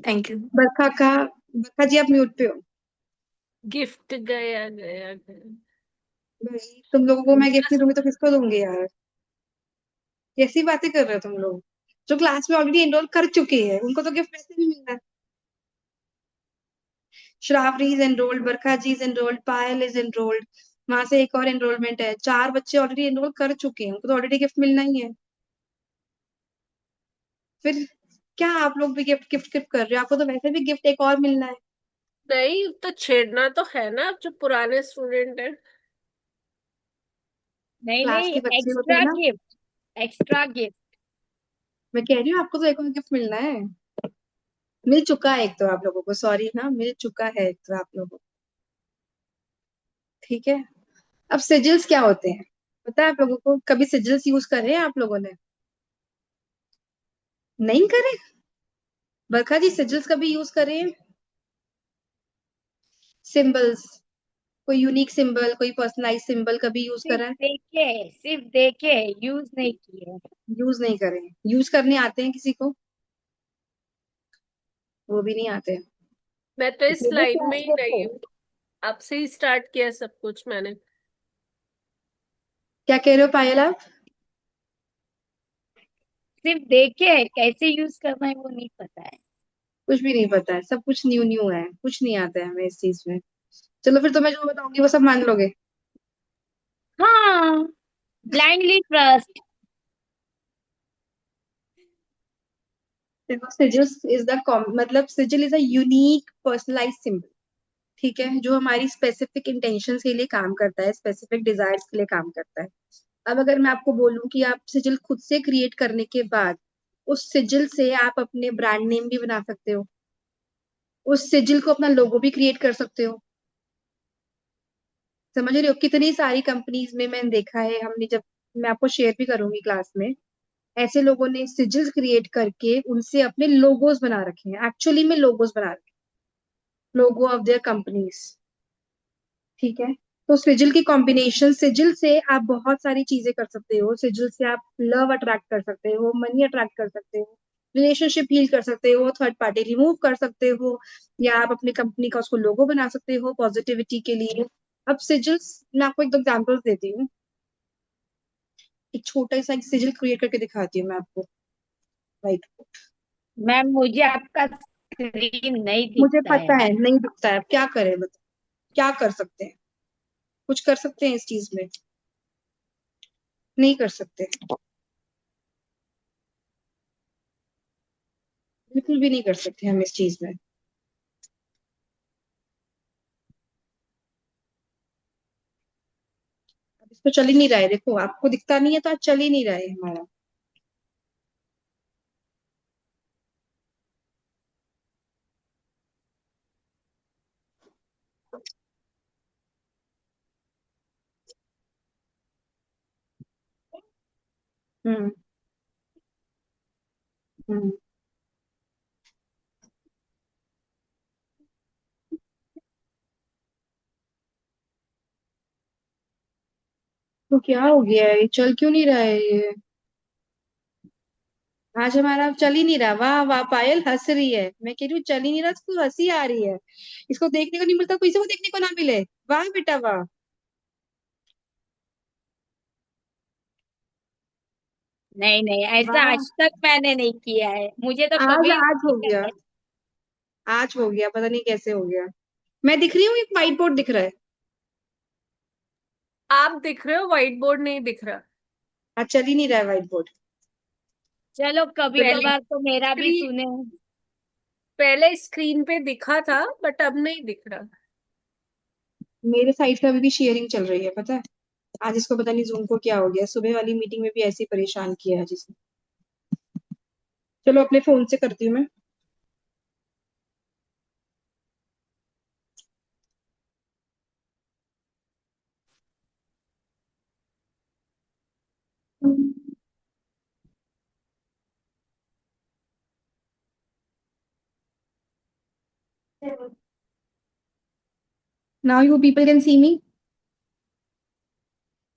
S3: Thank you.
S1: बरखा जी आप म्यूट पे हो।
S4: गिफ्ट गया गया गया।
S1: भाई तुम लोगों को मैं गिफ्ट नहीं
S4: उनका
S1: दूंगी तो किसको दूंगी यार? कैसी बातें कर रहे हो तुम लोग? जो क्लास में ऑलरेडी एनरोल कर चुके हैं उनको तो गिफ्ट वैसे भी मिलना है। Shravani is enrolled, Barkha ji is enrolled, Payal is enrolled. वहां से एक और एनरोलमेंट है, 4 बच्चे ऑलरेडी एनरोल कर चुके हैं, उनको तो ऑलरेडी गिफ्ट मिलना ही है। फिर क्या आप लोग भी गिफ्ट गिफ्ट गिफ्ट कर रहे हो? आपको तो वैसे भी गिफ्ट एक और मिलना है।
S4: नहीं तो छेड़ना तो है ना जो पुराने स्टूडेंट है।
S6: नहीं
S1: क्लास
S6: नहीं,
S1: के बच्चे होते हैं
S6: एक्स्ट्रा
S1: ना।
S6: Gift, extra gift.
S1: मैं कह रही हूँ आपको तो एक और गिफ्ट मिलना है। मिल चुका है एक तो आप लोगों को, सॉरी हाँ, मिल चुका है एक तो आप लोगों को। ठीक है। अब सिजिल्स क्या होते हैं पता है आप लोगों को? कभी सिजिल्स यूज करे हैं आप लोगों ने? नहीं करे? बरखा जी सिजिल्स कभी यूज करे हैं? सिंबल्स, कोई यूनिक सिंबल, कोई पर्सनलाइज सिंबल कभी यूज करा है?
S6: सिर्फ देखे, यूज नहीं किए।
S1: यूज नहीं करे। यूज करने आते हैं किसी को? वो भी नहीं आते।
S4: मैं तो इस
S2: सीधे
S4: लाइन में
S2: क्लास
S4: ही
S2: देखो।
S4: नहीं हूँ। आपसे ही स्टार्ट किया सब कुछ मैंने।
S1: क्या कह रहे हो पायल आप?
S6: सिर्फ देखे, कैसे यूज करना है वो नहीं पता है।
S1: कुछ भी नहीं पता है, सब कुछ न्यू न्यू है, कुछ नहीं आता है हमें इस चीज में। चलो फिर तो मैं जो बताऊंगी वो सब मान लोगे?
S6: हाँ, ब्लाइंडली ट्रस्ट।
S1: देखो सिजिल इज द मतलब sigil is a unique personalize symbol. ठीक है, जो हमारी स्पेसिफिक इंटेंशंस के लिए काम करता है, स्पेसिफिक डिजायर्स के लिए काम करता है। अब अगर मैं आपको बोलूं कि आप सिजिल खुद से क्रिएट करने के बाद उस सिजिल से आप अपने ब्रांड नेम भी बना सकते हो, उस सिजिल को अपना लोगो भी क्रिएट कर सकते हो। समझ रहे हो? कितनी सारी कंपनीज में मैंने देखा है, हमने जब, मैं आपको शेयर भी करूंगी क्लास में, ऐसे लोगों ने सिजिल्स क्रिएट करके उनसे अपने लोगोज बना रखे हैं, एक्चुअली में लोगोज बना रखे हैं, लोगो ऑफ देयर कंपनीज। ठीक है। तो सिजिल की कॉम्बिनेशन, सिजिल से आप बहुत सारी चीजें कर सकते हो। सिजिल से आप लव अट्रैक्ट कर सकते हो, मनी अट्रैक्ट कर सकते हो, रिलेशनशिप हील कर सकते हो, थर्ड पार्टी रिमूव कर सकते हो, या आप अपनी कंपनी का उसको लोगो बना सकते हो पॉजिटिविटी के लिए। अब सिजिल्स, मैं आपको एक दो एग्जांपल्स देती हूँ। एक छोटा सा एक सिजिल क्रिएट करके दिखाती हूँ मैं आपको। राइट।
S6: मैम, मुझे आपका स्क्रीन नहीं
S1: मुझे
S6: दिखता है।
S1: पता है नहीं दिखता है, अब क्या करें बताओ? क्या कर सकते हैं? कुछ कर सकते हैं इस चीज में? नहीं कर सकते, बिल्कुल भी नहीं कर सकते हम इस चीज में। अब इस पे चल ही नहीं रहा है, देखो आपको दिखता नहीं है तो आज चल ही नहीं रहा है हमारा। हम्म। हम्म। तो क्या हो गया है, ये चल क्यों नहीं रहा है ये? आज हमारा चल ही नहीं रहा। वाह वाह, पायल हंस रही है, मैं कह रही हूँ चल ही नहीं रहा, इसको हंसी आ रही है। इसको देखने को नहीं मिलता, किसी को देखने को ना मिले। वाह बेटा वाह।
S6: नहीं नहीं, ऐसा
S1: वाह,
S6: आज तक मैंने नहीं किया है, मुझे तो
S1: आज
S6: कभी
S1: आज हो गया।
S6: नहीं।
S1: आज हो गया, पता नहीं कैसे हो गया। मैं दिख रही हूँ, एक व्हाइट बोर्ड दिख रहा है।
S4: आप दिख रहे हो, व्हाइट बोर्ड नहीं दिख रहा।
S1: आज चल ही नहीं रहा है व्हाइट बोर्ड।
S6: चलो, कभी
S4: पहले
S6: कभार तो मेरा भी
S4: स्क्रीन
S6: सुने।
S4: पहले स्क्रीन पे दिखा था बट अब नहीं दिख रहा।
S1: मेरे साइड पे अभी भी शेयरिंग चल रही है पता है। आज इसको पता नहीं जूम को क्या हो गया, सुबह वाली मीटिंग में भी ऐसे ही परेशान किया है जिसने। चलो अपने फोन से करती हूँ मैं। Now you people can see me.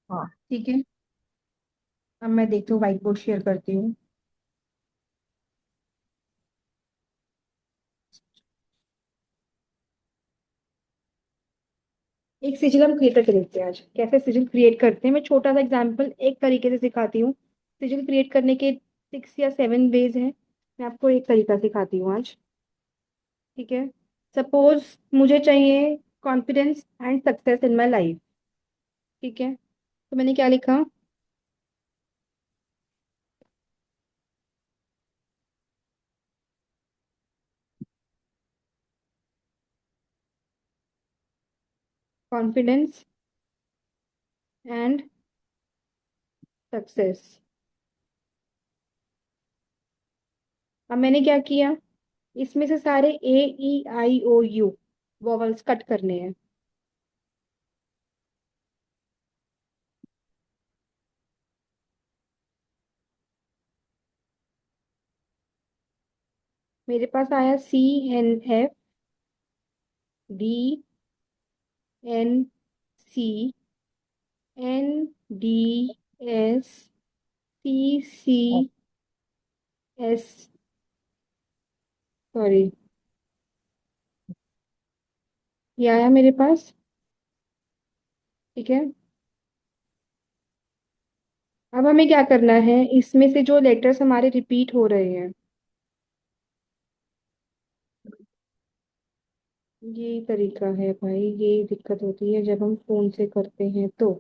S2: हाँ।
S1: ठीक है। अब मैं देखती हूँ, व्हाइट बोर्ड शेयर करती हूँ। एक सिजिल हम क्रिएट करके देखते हैं आज, कैसे सिजिल क्रिएट करते हैं। मैं छोटा सा एग्जांपल एक तरीके से सिखाती हूँ। सिजिल क्रिएट करने के 6 या 7 वेज हैं, मैं आपको एक तरीका सिखाती हूँ आज। ठीक है, सपोज मुझे चाहिए confidence and success in my life. ठीक है, तो मैंने क्या लिखा, कॉन्फिडेंस एंड सक्सेस। अब मैंने क्या किया, इसमें से सारे A E I O U vowels cut करने हैं। मेरे पास आया CNFDNCCS, सॉरी, ये आया मेरे पास। ठीक है, अब हमें क्या करना है, इसमें से जो लेटर्स हमारे रिपीट हो रहे हैं, ये तरीका है भाई, ये दिक्कत होती है जब हम फोन से करते हैं। तो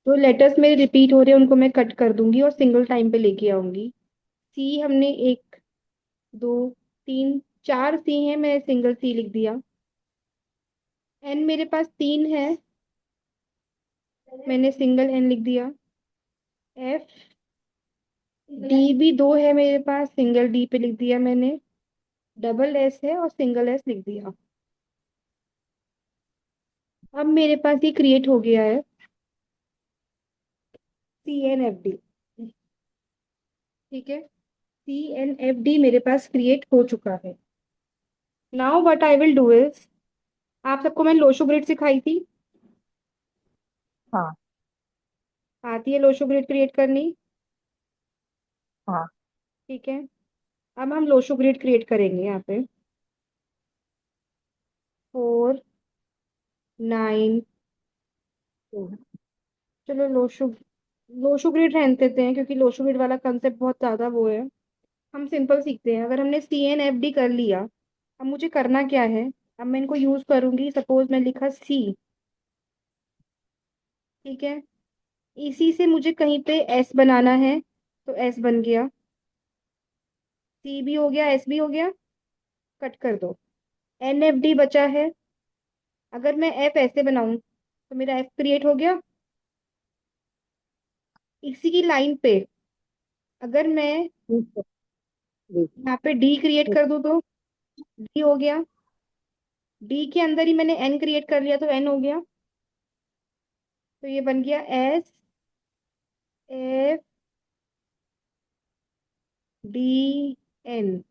S1: जो लेटर्स मेरे रिपीट हो रहे हैं उनको मैं कट कर दूंगी और सिंगल टाइम पे लेके आऊंगी। सी हमने 1 2 3 4 सी है, मैं सिंगल सी लिख दिया। एन मेरे पास 3 है, मैंने सिंगल एन लिख दिया। एफ डी भी 2 है मेरे पास, सिंगल डी पे लिख दिया मैंने। डबल एस है और सिंगल एस लिख दिया। अब मेरे पास ये क्रिएट हो गया है CNFD। ठीक है, CNFD मेरे पास क्रिएट हो चुका है। Now what I will do is, आप सबको मैंने लोशो ग्रिड सिखाई थी,
S2: हाँ।
S1: आती है लोशो ग्रिड क्रिएट करनी।
S2: हाँ।
S1: ठीक है, अब हम लोशो ग्रिड क्रिएट करेंगे यहाँ पे। 4 9, चलो लोशो लोशो ग्रिड रहने देते हैं क्योंकि लोशो ग्रिड वाला कंसेप्ट बहुत ज्यादा वो है। हम सिंपल सीखते हैं। अगर हमने CNFD कर लिया, अब मुझे करना क्या है, अब मैं इनको यूज करूंगी। सपोज मैं लिखा सी, ठीक है, इसी से मुझे कहीं पे एस बनाना है, तो एस बन गया। सी भी हो गया, एस भी हो गया, कट कर दो। NFD बचा है, अगर मैं एफ ऐसे बनाऊं तो मेरा एफ क्रिएट हो गया। इसी की लाइन पे अगर मैं
S2: ठीक है। जी।
S1: यहाँ पे डी क्रिएट कर दूं तो डी हो गया। डी के अंदर ही मैंने एन क्रिएट कर लिया तो एन हो गया। तो ये बन गया SFDN।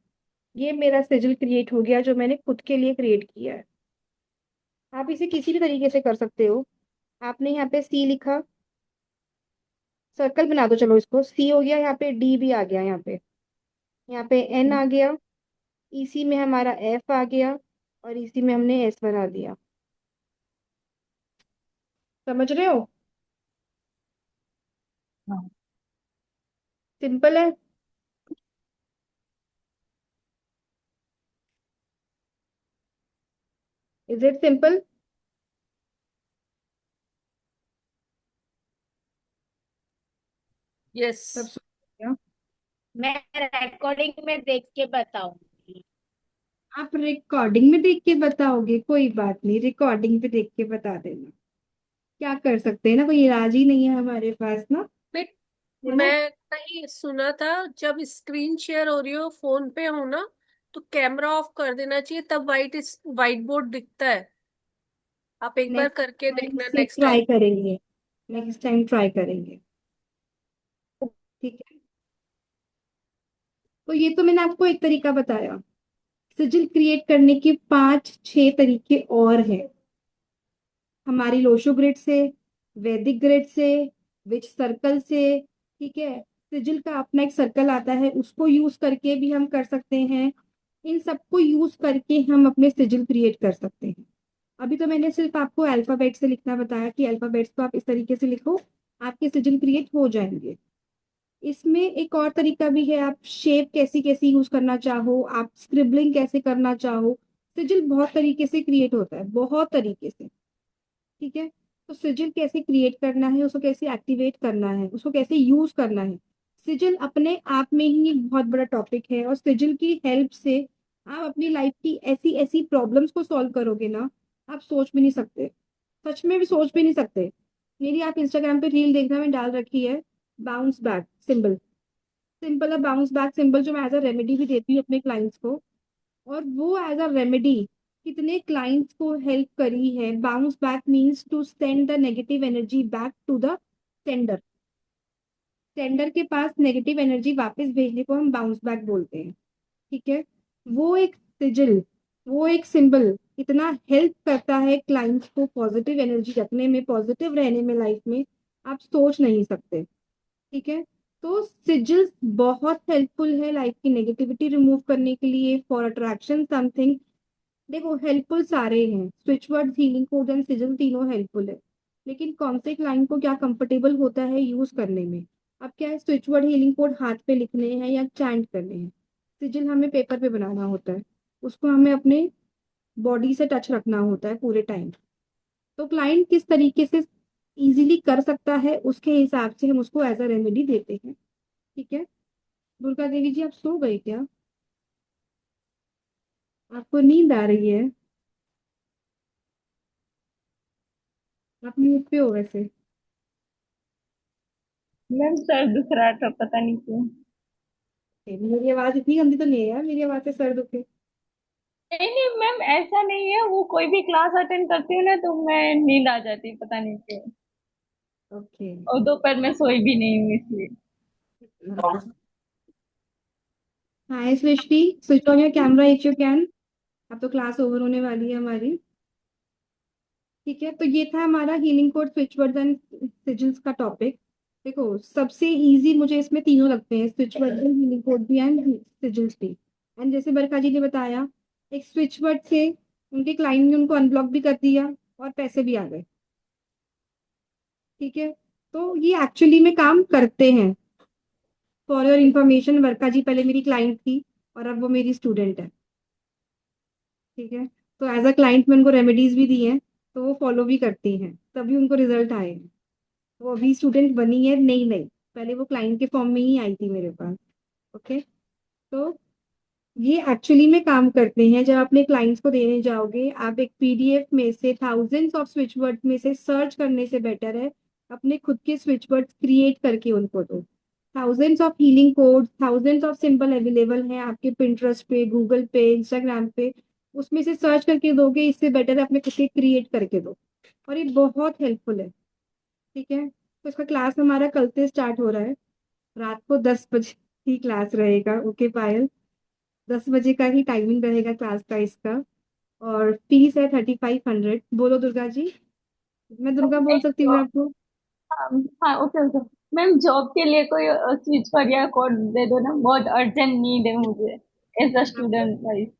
S1: ये मेरा सिजिल क्रिएट हो गया जो मैंने खुद के लिए क्रिएट किया है। आप इसे किसी भी तरीके से कर सकते हो। आपने यहाँ पे सी लिखा, सर्कल बना दो, चलो इसको सी हो गया, यहाँ पे डी भी आ गया, यहाँ पे एन आ गया, इसी में हमारा एफ आ गया और इसी में हमने एस बना दिया। समझ रहे हो,
S2: हाँ।
S1: सिंपल है। Is it simple?
S4: यस।
S1: सब समझ गया?
S6: मैं रिकॉर्डिंग में देख के बताऊंगी।
S1: आप रिकॉर्डिंग में देख के बताओगे, कोई बात नहीं, रिकॉर्डिंग पे देख के बता देना। क्या कर सकते हैं ना, कोई इलाज ही नहीं है हमारे पास ना,
S4: बट
S1: है ना।
S4: मैं कहीं सुना था जब स्क्रीन शेयर हो रही हो फोन पे हो ना, तो कैमरा ऑफ कर देना चाहिए, तब वाइट बोर्ड दिखता है। आप एक बार
S1: नेक्स्ट
S4: करके
S1: टाइम
S4: देखना
S1: से
S4: नेक्स्ट टाइम।
S1: ट्राई करेंगे, नेक्स्ट टाइम ट्राई करेंगे। ठीक है, तो ये तो मैंने आपको एक तरीका बताया। सिजिल क्रिएट करने के 5 6 तरीके और हैं, हमारी लोशो ग्रिड से, वैदिक ग्रिड से, विच सर्कल से। ठीक है, सिजिल का अपना एक सर्कल आता है, उसको यूज करके भी हम कर सकते हैं।
S7: इन सबको यूज करके हम अपने सिजिल क्रिएट कर सकते हैं। अभी तो मैंने सिर्फ आपको अल्फाबेट से लिखना बताया कि अल्फाबेट्स को आप इस तरीके से लिखो, आपके सिजिल क्रिएट हो जाएंगे। इसमें एक और तरीका भी है, आप शेप कैसी कैसी यूज करना चाहो, आप स्क्रिबलिंग कैसे करना चाहो। सिजिल बहुत तरीके से क्रिएट होता है, बहुत तरीके से। ठीक है, तो सिजिल कैसे क्रिएट करना है, उसको कैसे एक्टिवेट करना है, उसको कैसे यूज करना है, सिजिल अपने आप में ही एक बहुत बड़ा टॉपिक है। और सिजिल की हेल्प से आप अपनी लाइफ की ऐसी ऐसी प्रॉब्लम्स को सॉल्व करोगे ना, आप सोच भी नहीं सकते, सच में भी सोच भी नहीं सकते। मेरी आप इंस्टाग्राम पे रील देखना, मैं डाल रखी है बाउंस बैक सिंबल। सिंपल है बाउंस बैक सिंबल, जो मैं एज अ रेमेडी भी देती हूँ अपने क्लाइंट्स को। और वो एज अ रेमेडी कितने क्लाइंट्स को हेल्प करी है। Bounce back means to send the negative energy back to the sender. Sender के पास नेगेटिव एनर्जी वापस भेजने को हम बाउंस बैक बोलते हैं। ठीक है, वो एक सिजिल, वो एक सिंबल इतना हेल्प करता है क्लाइंट्स को पॉजिटिव एनर्जी रखने में, पॉजिटिव रहने में लाइफ में, आप सोच नहीं सकते। ठीक है, तो सिजिल्स बहुत हेल्पफुल है लाइफ की नेगेटिविटी रिमूव करने के लिए, फॉर अट्रैक्शन समथिंग। देखो हेल्पफुल सारे हैं, switch word, healing code and sizzle, तीनों हेल्पफुल है। लेकिन कौन से क्लाइंट को क्या कंफर्टेबल होता है यूज करने में। अब क्या है, स्विच वर्ड हीलिंग कोड हाथ पे लिखने हैं या चैंट करने हैं, सिजिल हमें पेपर पे बनाना होता है, उसको हमें अपने बॉडी से टच रखना होता है पूरे टाइम। तो क्लाइंट किस तरीके से इजीली कर सकता है, उसके हिसाब से हम उसको एज अ रेमेडी देते हैं। ठीक है, दुर्गा देवी जी आप सो गए क्या, आपको नींद आ रही है, आप म्यूट पे हो वैसे।
S5: मैम सर दुख रहा था, पता नहीं क्यों।
S7: मेरी आवाज इतनी गंदी तो नहीं है यार, मेरी आवाज से सर दुखे।
S5: नहीं नहीं मैम, ऐसा नहीं है, वो कोई भी क्लास अटेंड करती हूँ ना तो मैं नींद आ जाती है, पता नहीं क्यों।
S7: ओके।
S5: और दोपहर में सोई भी नहीं हूँ इसलिए।
S7: Hi Srishti, switch on your camera if you can. अब तो क्लास ओवर होने वाली है हमारी। ठीक है, तो ये था हमारा healing code, switch word and sigils का टॉपिक। देखो सबसे इजी मुझे इसमें तीनों लगते हैं, स्विच वर्ड भी, हीलिंग कोड भी एंड सिजिल्स भी। एंड जैसे बरखा जी ने बताया, एक स्विच वर्ड से उनके क्लाइंट ने उनको अनब्लॉक भी कर दिया और पैसे भी आ गए। ठीक है, तो ये एक्चुअली में काम करते हैं। फॉर योर इन्फॉर्मेशन, वर्षा जी पहले मेरी क्लाइंट थी और अब वो मेरी स्टूडेंट है। ठीक है, तो एज अ क्लाइंट में उनको रेमेडीज भी दी हैं, तो वो फॉलो भी करती हैं, तभी उनको रिजल्ट आए हैं। वो अभी स्टूडेंट बनी है, नहीं नहीं, पहले वो क्लाइंट के फॉर्म में ही आई थी मेरे पास। ओके, तो ये एक्चुअली में काम करते हैं। जब अपने क्लाइंट्स को देने जाओगे, आप एक पीडीएफ में से थाउजेंड्स ऑफ स्विच वर्ड्स में से सर्च करने से बेटर है अपने खुद के स्विच वर्ड्स क्रिएट करके उनको दो। Thousands of healing code, thousands of symbol available हैं आपके पिंटरेस्ट पे, गूगल पे, इंस्टाग्राम पे, उसमें से सर्च करके दोगे, इससे बेटर है अपने खुद के क्रिएट करके दो। और ये बहुत हेल्पफुल है। ठीक है, तो इसका क्लास हमारा कल से स्टार्ट हो रहा है, रात को 10 बजे ही क्लास रहेगा। ओके पायल, 10 बजे का ही टाइमिंग रहेगा क्लास का इसका। और फीस है 3500। बोलो दुर्गा जी, मैं दुर्गा बोल
S5: एक
S7: सकती हूँ आपको।
S5: हाँ हाँ, ओके ओके। मैम जॉब के लिए कोई स्विच कर या कोड दे दो ना, बहुत अर्जेंट नीड है मुझे एज अ
S7: आप,
S5: स्टूडेंट लाइफ।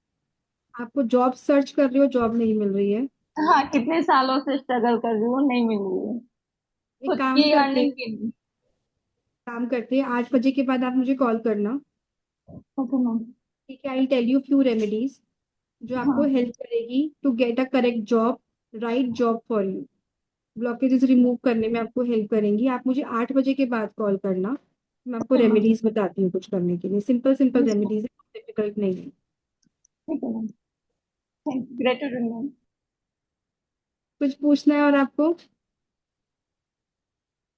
S7: आपको जॉब सर्च कर रही हो, जॉब नहीं मिल रही है।
S5: हाँ, कितने सालों से स्ट्रगल कर रही हूँ, नहीं मिल रही है
S7: एक
S5: खुद
S7: काम
S5: की
S7: करते हैं,
S5: अर्निंग के लिए।
S7: 8 बजे के बाद आप मुझे कॉल करना।
S5: Okay ma'am.
S7: ठीक है, I tell you few remedies जो आपको
S5: हाँ
S7: हेल्प करेगी to get a correct job, right job for you. Blockages remove करने में आपको हेल्प करेंगी। आप मुझे 8 बजे के बाद कॉल करना, मैं आपको
S5: ओके मैम।
S7: रेमेडीज बताती हूँ कुछ करने के लिए, simple simple
S5: yes ma'am.
S7: Remedies है, डिफिकल्ट नहीं है।
S5: ठीक है ma'am. Thank you, gratitude ma'am.
S7: कुछ पूछना है और आपको,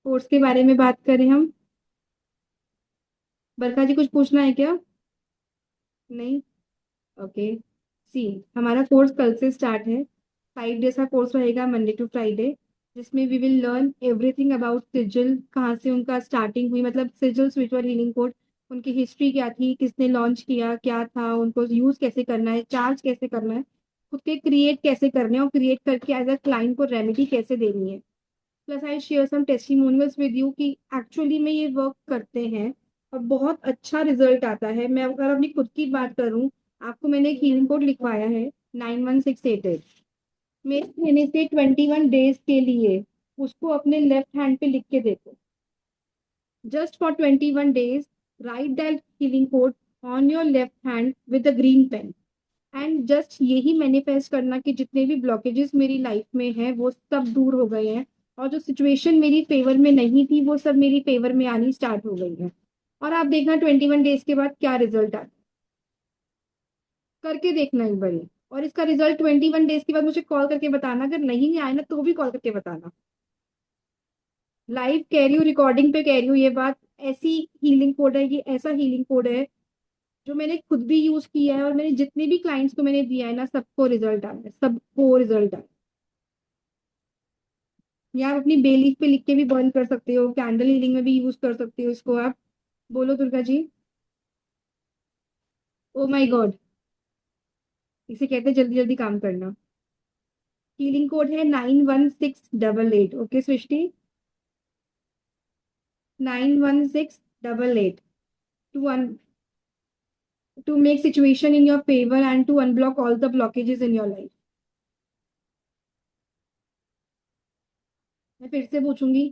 S7: कोर्स के बारे में बात करें हम। बरखा जी कुछ पूछना है क्या, नहीं। ओके, सी, हमारा कोर्स कल से स्टार्ट है। 5 डेज का कोर्स रहेगा, मंडे टू फ्राइडे, जिसमें we will learn everything about sigil, कहाँ से उनका स्टार्टिंग हुई, मतलब सिजिल स्विचवर हीलिंग कोड, उनकी हिस्ट्री क्या थी, किसने लॉन्च किया, क्या था, उनको यूज कैसे करना है, चार्ज कैसे करना है, खुद के क्रिएट कैसे करने हैं, और क्रिएट करके एज अ क्लाइंट को रेमेडी कैसे देनी है। Plus I share some testimonials with you कि एक्चुअली में ये वर्क करते हैं और बहुत अच्छा रिजल्ट आता है। मैं अगर अपनी खुद की बात करूं, आपको मैंने एक हीलिंग कोड लिखवाया है 91688। मेरे कहने से 21 डेज के लिए उसको अपने लेफ्ट हैंड पे लिख के देखो। Just for 21 days write that healing code on your left hand with a green pen, and just यही मैनिफेस्ट करना कि जितने भी ब्लॉकेजेस मेरी लाइफ में है वो सब दूर हो गए हैं, और जो सिचुएशन मेरी फेवर में नहीं थी वो सब मेरी फेवर में आनी स्टार्ट हो गई है। और आप देखना 21 डेज के बाद क्या रिजल्ट आता है। करके देखना एक बारी, और इसका रिजल्ट 21 डेज के बाद मुझे कॉल करके बताना। अगर नहीं आए ना तो भी कॉल करके बताना। लाइव कह रही हूँ, रिकॉर्डिंग पे कह रही हूँ ये बात। ऐसी हीलिंग कोड है, ये ऐसा हीलिंग कोड है जो मैंने खुद भी यूज किया है, और मैंने जितने भी क्लाइंट्स को मैंने दिया है ना सबको रिजल्ट आया है, सबको रिजल्ट आया। या आप अपनी बेलीफ पे लिख के भी बर्न कर सकते हो, कैंडल हीलिंग में भी यूज कर सकते हो इसको आप। बोलो Durga ji. Oh my God, इसे कहते हैं जल्दी जल्दी काम करना। हीलिंग कोड है 91688। Okay Srishti, 91688 to to make situation in your favor and to unblock all the blockages in your life। मैं फिर से पूछूंगी,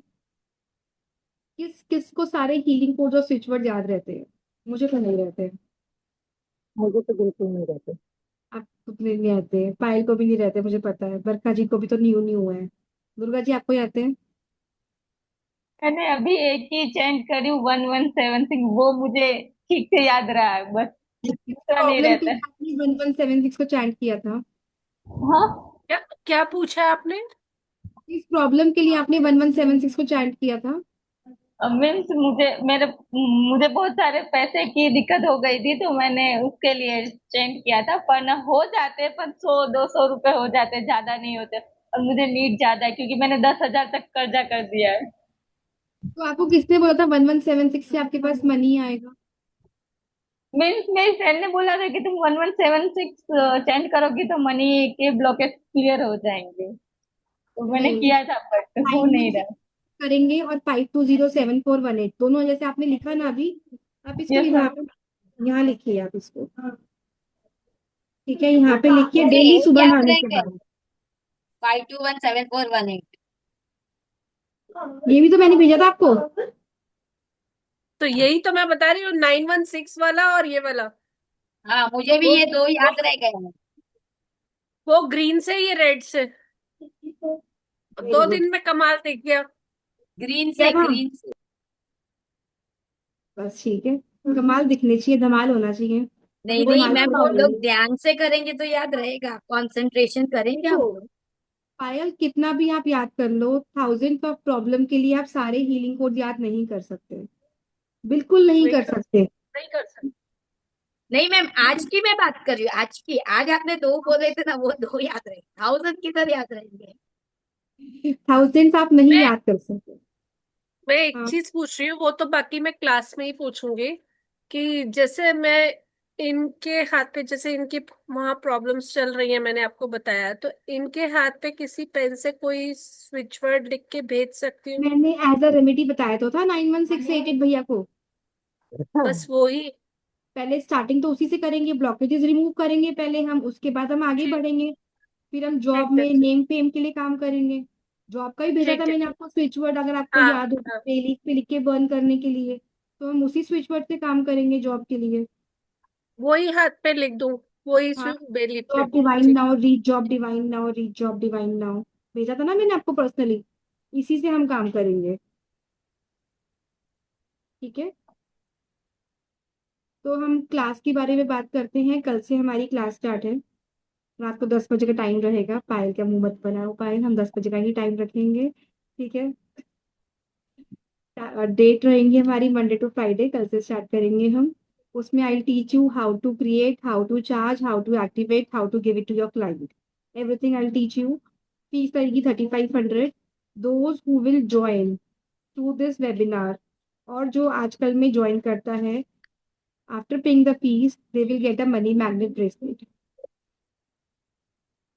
S7: किस किस को सारे हीलिंग कोड और स्विच वर्ड याद रहते हैं? मुझे तो नहीं रहते।
S2: मुझे तो बिल्कुल नहीं रहते।
S7: आपको भी नहीं आते, पायल को भी नहीं रहते, मुझे पता है। बरखा जी को भी तो न्यू न्यू है। दुर्गा जी आपको ही आते हैं?
S5: मैंने अभी एक ही चेंज करी 1176, वो मुझे ठीक से याद रहा है बस,
S7: किस
S5: दूसरा नहीं
S7: प्रॉब्लम के
S5: रहता
S7: लिए
S5: है।
S7: आपने 1176 को चैंट किया था?
S5: हाँ।
S4: क्या क्या पूछा आपने?
S7: किस प्रॉब्लम के लिए आपने 1176 को चैंट किया था?
S5: मीन्स मुझे बहुत सारे पैसे की दिक्कत हो गई थी, तो मैंने उसके लिए चेंज किया था। पर ना हो जाते, पर 100-200 रुपए हो जाते, ज्यादा नहीं होते। और मुझे नीड ज्यादा है क्योंकि मैंने 10,000 तक कर्जा कर दिया है।
S7: तो आपको किसने बोला था 1176 से आपके पास मनी आएगा?
S5: मीन्स मेरी फ्रेंड ने बोला था कि तुम 1176 चेंज करोगी तो मनी के ब्लॉकेज क्लियर हो जाएंगे, तो मैंने
S7: नहीं,
S5: किया था बट हो नहीं
S7: 916
S5: रहा।
S7: करेंगे और 5207 418 दोनों जैसे आपने लिखा ना अभी, आप इसको
S5: यस
S7: यहाँ
S5: मैम।
S7: पे, यहाँ लिखिए आप इसको। ठीक है, यहाँ पे लिखिए
S6: मुझे
S7: डेली
S6: एक
S7: सुबह
S6: याद
S7: नहाने
S6: रह
S7: के
S6: गया,
S7: बाद।
S6: 521741 8।
S7: ये भी तो मैंने भेजा था आपको।
S4: तो यही तो मैं बता रही हूँ, 916 वाला और ये वाला।
S6: हाँ, मुझे भी
S4: वो
S6: ये दो
S4: वो
S6: याद रह गए हैं।
S4: वो ग्रीन से, ये रेड से।
S7: वेरी
S4: 2 दिन
S7: गुड।
S4: में कमाल दिख गया।
S6: ग्रीन
S7: क्या
S6: से,
S7: था?
S6: ग्रीन से।
S7: बस ठीक है, कमाल दिखने चाहिए, धमाल होना चाहिए। अभी
S6: नहीं नहीं
S7: धमाल
S6: मैम,
S7: थोड़ी
S6: हम
S7: हो रही
S6: लोग
S7: है।
S6: ध्यान से करेंगे तो याद रहेगा, कंसंट्रेशन करेंगे हम
S7: देखो
S6: लोग।
S7: पायल, कितना भी आप याद कर लो, थाउजेंड ऑफ प्रॉब्लम के लिए आप सारे हीलिंग कोड याद नहीं कर सकते, बिल्कुल नहीं
S4: नहीं
S7: कर
S4: कर
S7: सकते।
S4: नहीं कर सकते।
S6: नहीं मैम, आज की मैं बात कर रही हूँ, आज की। आज आपने दो बोले थे ना, वो दो याद रहे, 1000 किधर याद रहेंगे।
S7: थाउजेंड्स आप नहीं
S4: मैं
S7: याद कर सकते।
S4: मैं एक
S7: हाँ,
S4: चीज पूछ रही हूँ, वो तो बाकी मैं क्लास में ही पूछूंगी। कि जैसे मैं इनके हाथ पे, जैसे इनकी वहां प्रॉब्लम्स चल रही है, मैंने आपको बताया, तो इनके हाथ पे किसी पेन से कोई स्विच वर्ड लिख के भेज सकती हूँ?
S7: मैंने एज अ रेमेडी बताया तो था 91688 भैया को।
S4: बस वो ही।
S7: पहले स्टार्टिंग तो उसी से करेंगे, ब्लॉकेजेस रिमूव करेंगे पहले हम, उसके बाद हम आगे
S4: ठीक
S7: बढ़ेंगे। फिर हम जॉब
S4: ठीक है।
S7: में नेम फेम के लिए काम करेंगे। जॉब का ही भेजा था
S4: ठीक है।
S7: मैंने आपको स्विच वर्ड, अगर आपको
S4: हाँ
S7: याद हो,
S4: हाँ।
S7: डेली पे लिख के बर्न करने के लिए। तो हम उसी स्विच वर्ड से काम करेंगे जॉब के लिए।
S4: वही हाथ पे लिख दूं, वही
S7: हाँ,
S4: बेली पे।
S7: जॉब डिवाइन
S4: ठीक।
S7: Now, read job divine now, read job divine now भेजा था ना मैंने आपको पर्सनली। इसी से हम काम करेंगे। ठीक है, तो हम क्लास के बारे में बात करते हैं। कल से हमारी क्लास स्टार्ट है। रात को 10 बजे का टाइम रहेगा। पायल का मुंह मत बनाओ पायल, हम 10 बजे का ही टाइम रखेंगे। ठीक है, डेट रहेंगी हमारी मंडे टू फ्राइडे, कल से स्टार्ट करेंगे हम। उसमें I teach you how to create, how to charge, how to activate, how to give it to your client. Everything I teach you. Fees रहेगी 3500। Those who will join to this webinar, और जो आजकल में join करता है, after paying the fees they will get a money magnet bracelet.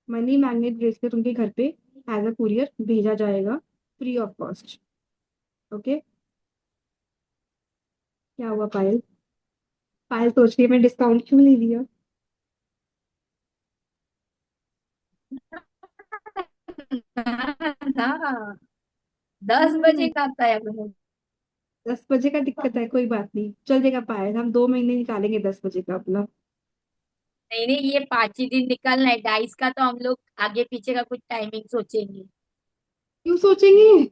S7: Money magnet bracelet उनके घर पे एज अ कुरियर भेजा जाएगा, फ्री ऑफ कॉस्ट। ओके, क्या हुआ पायल? पायल सोच रही है मैं डिस्काउंट क्यों ले लिया।
S6: हाँ, 10 बजे का आता है अपने।
S7: 10 बजे का दिक्कत है, कोई बात नहीं, चल देगा पायल, हम 2 महीने निकालेंगे 10 बजे का अपना।
S6: नहीं नहीं, ये 5 ही दिन निकलना है, डाइस का तो हम लोग आगे पीछे का कुछ टाइमिंग सोचेंगे।
S7: क्यों सोचेंगे?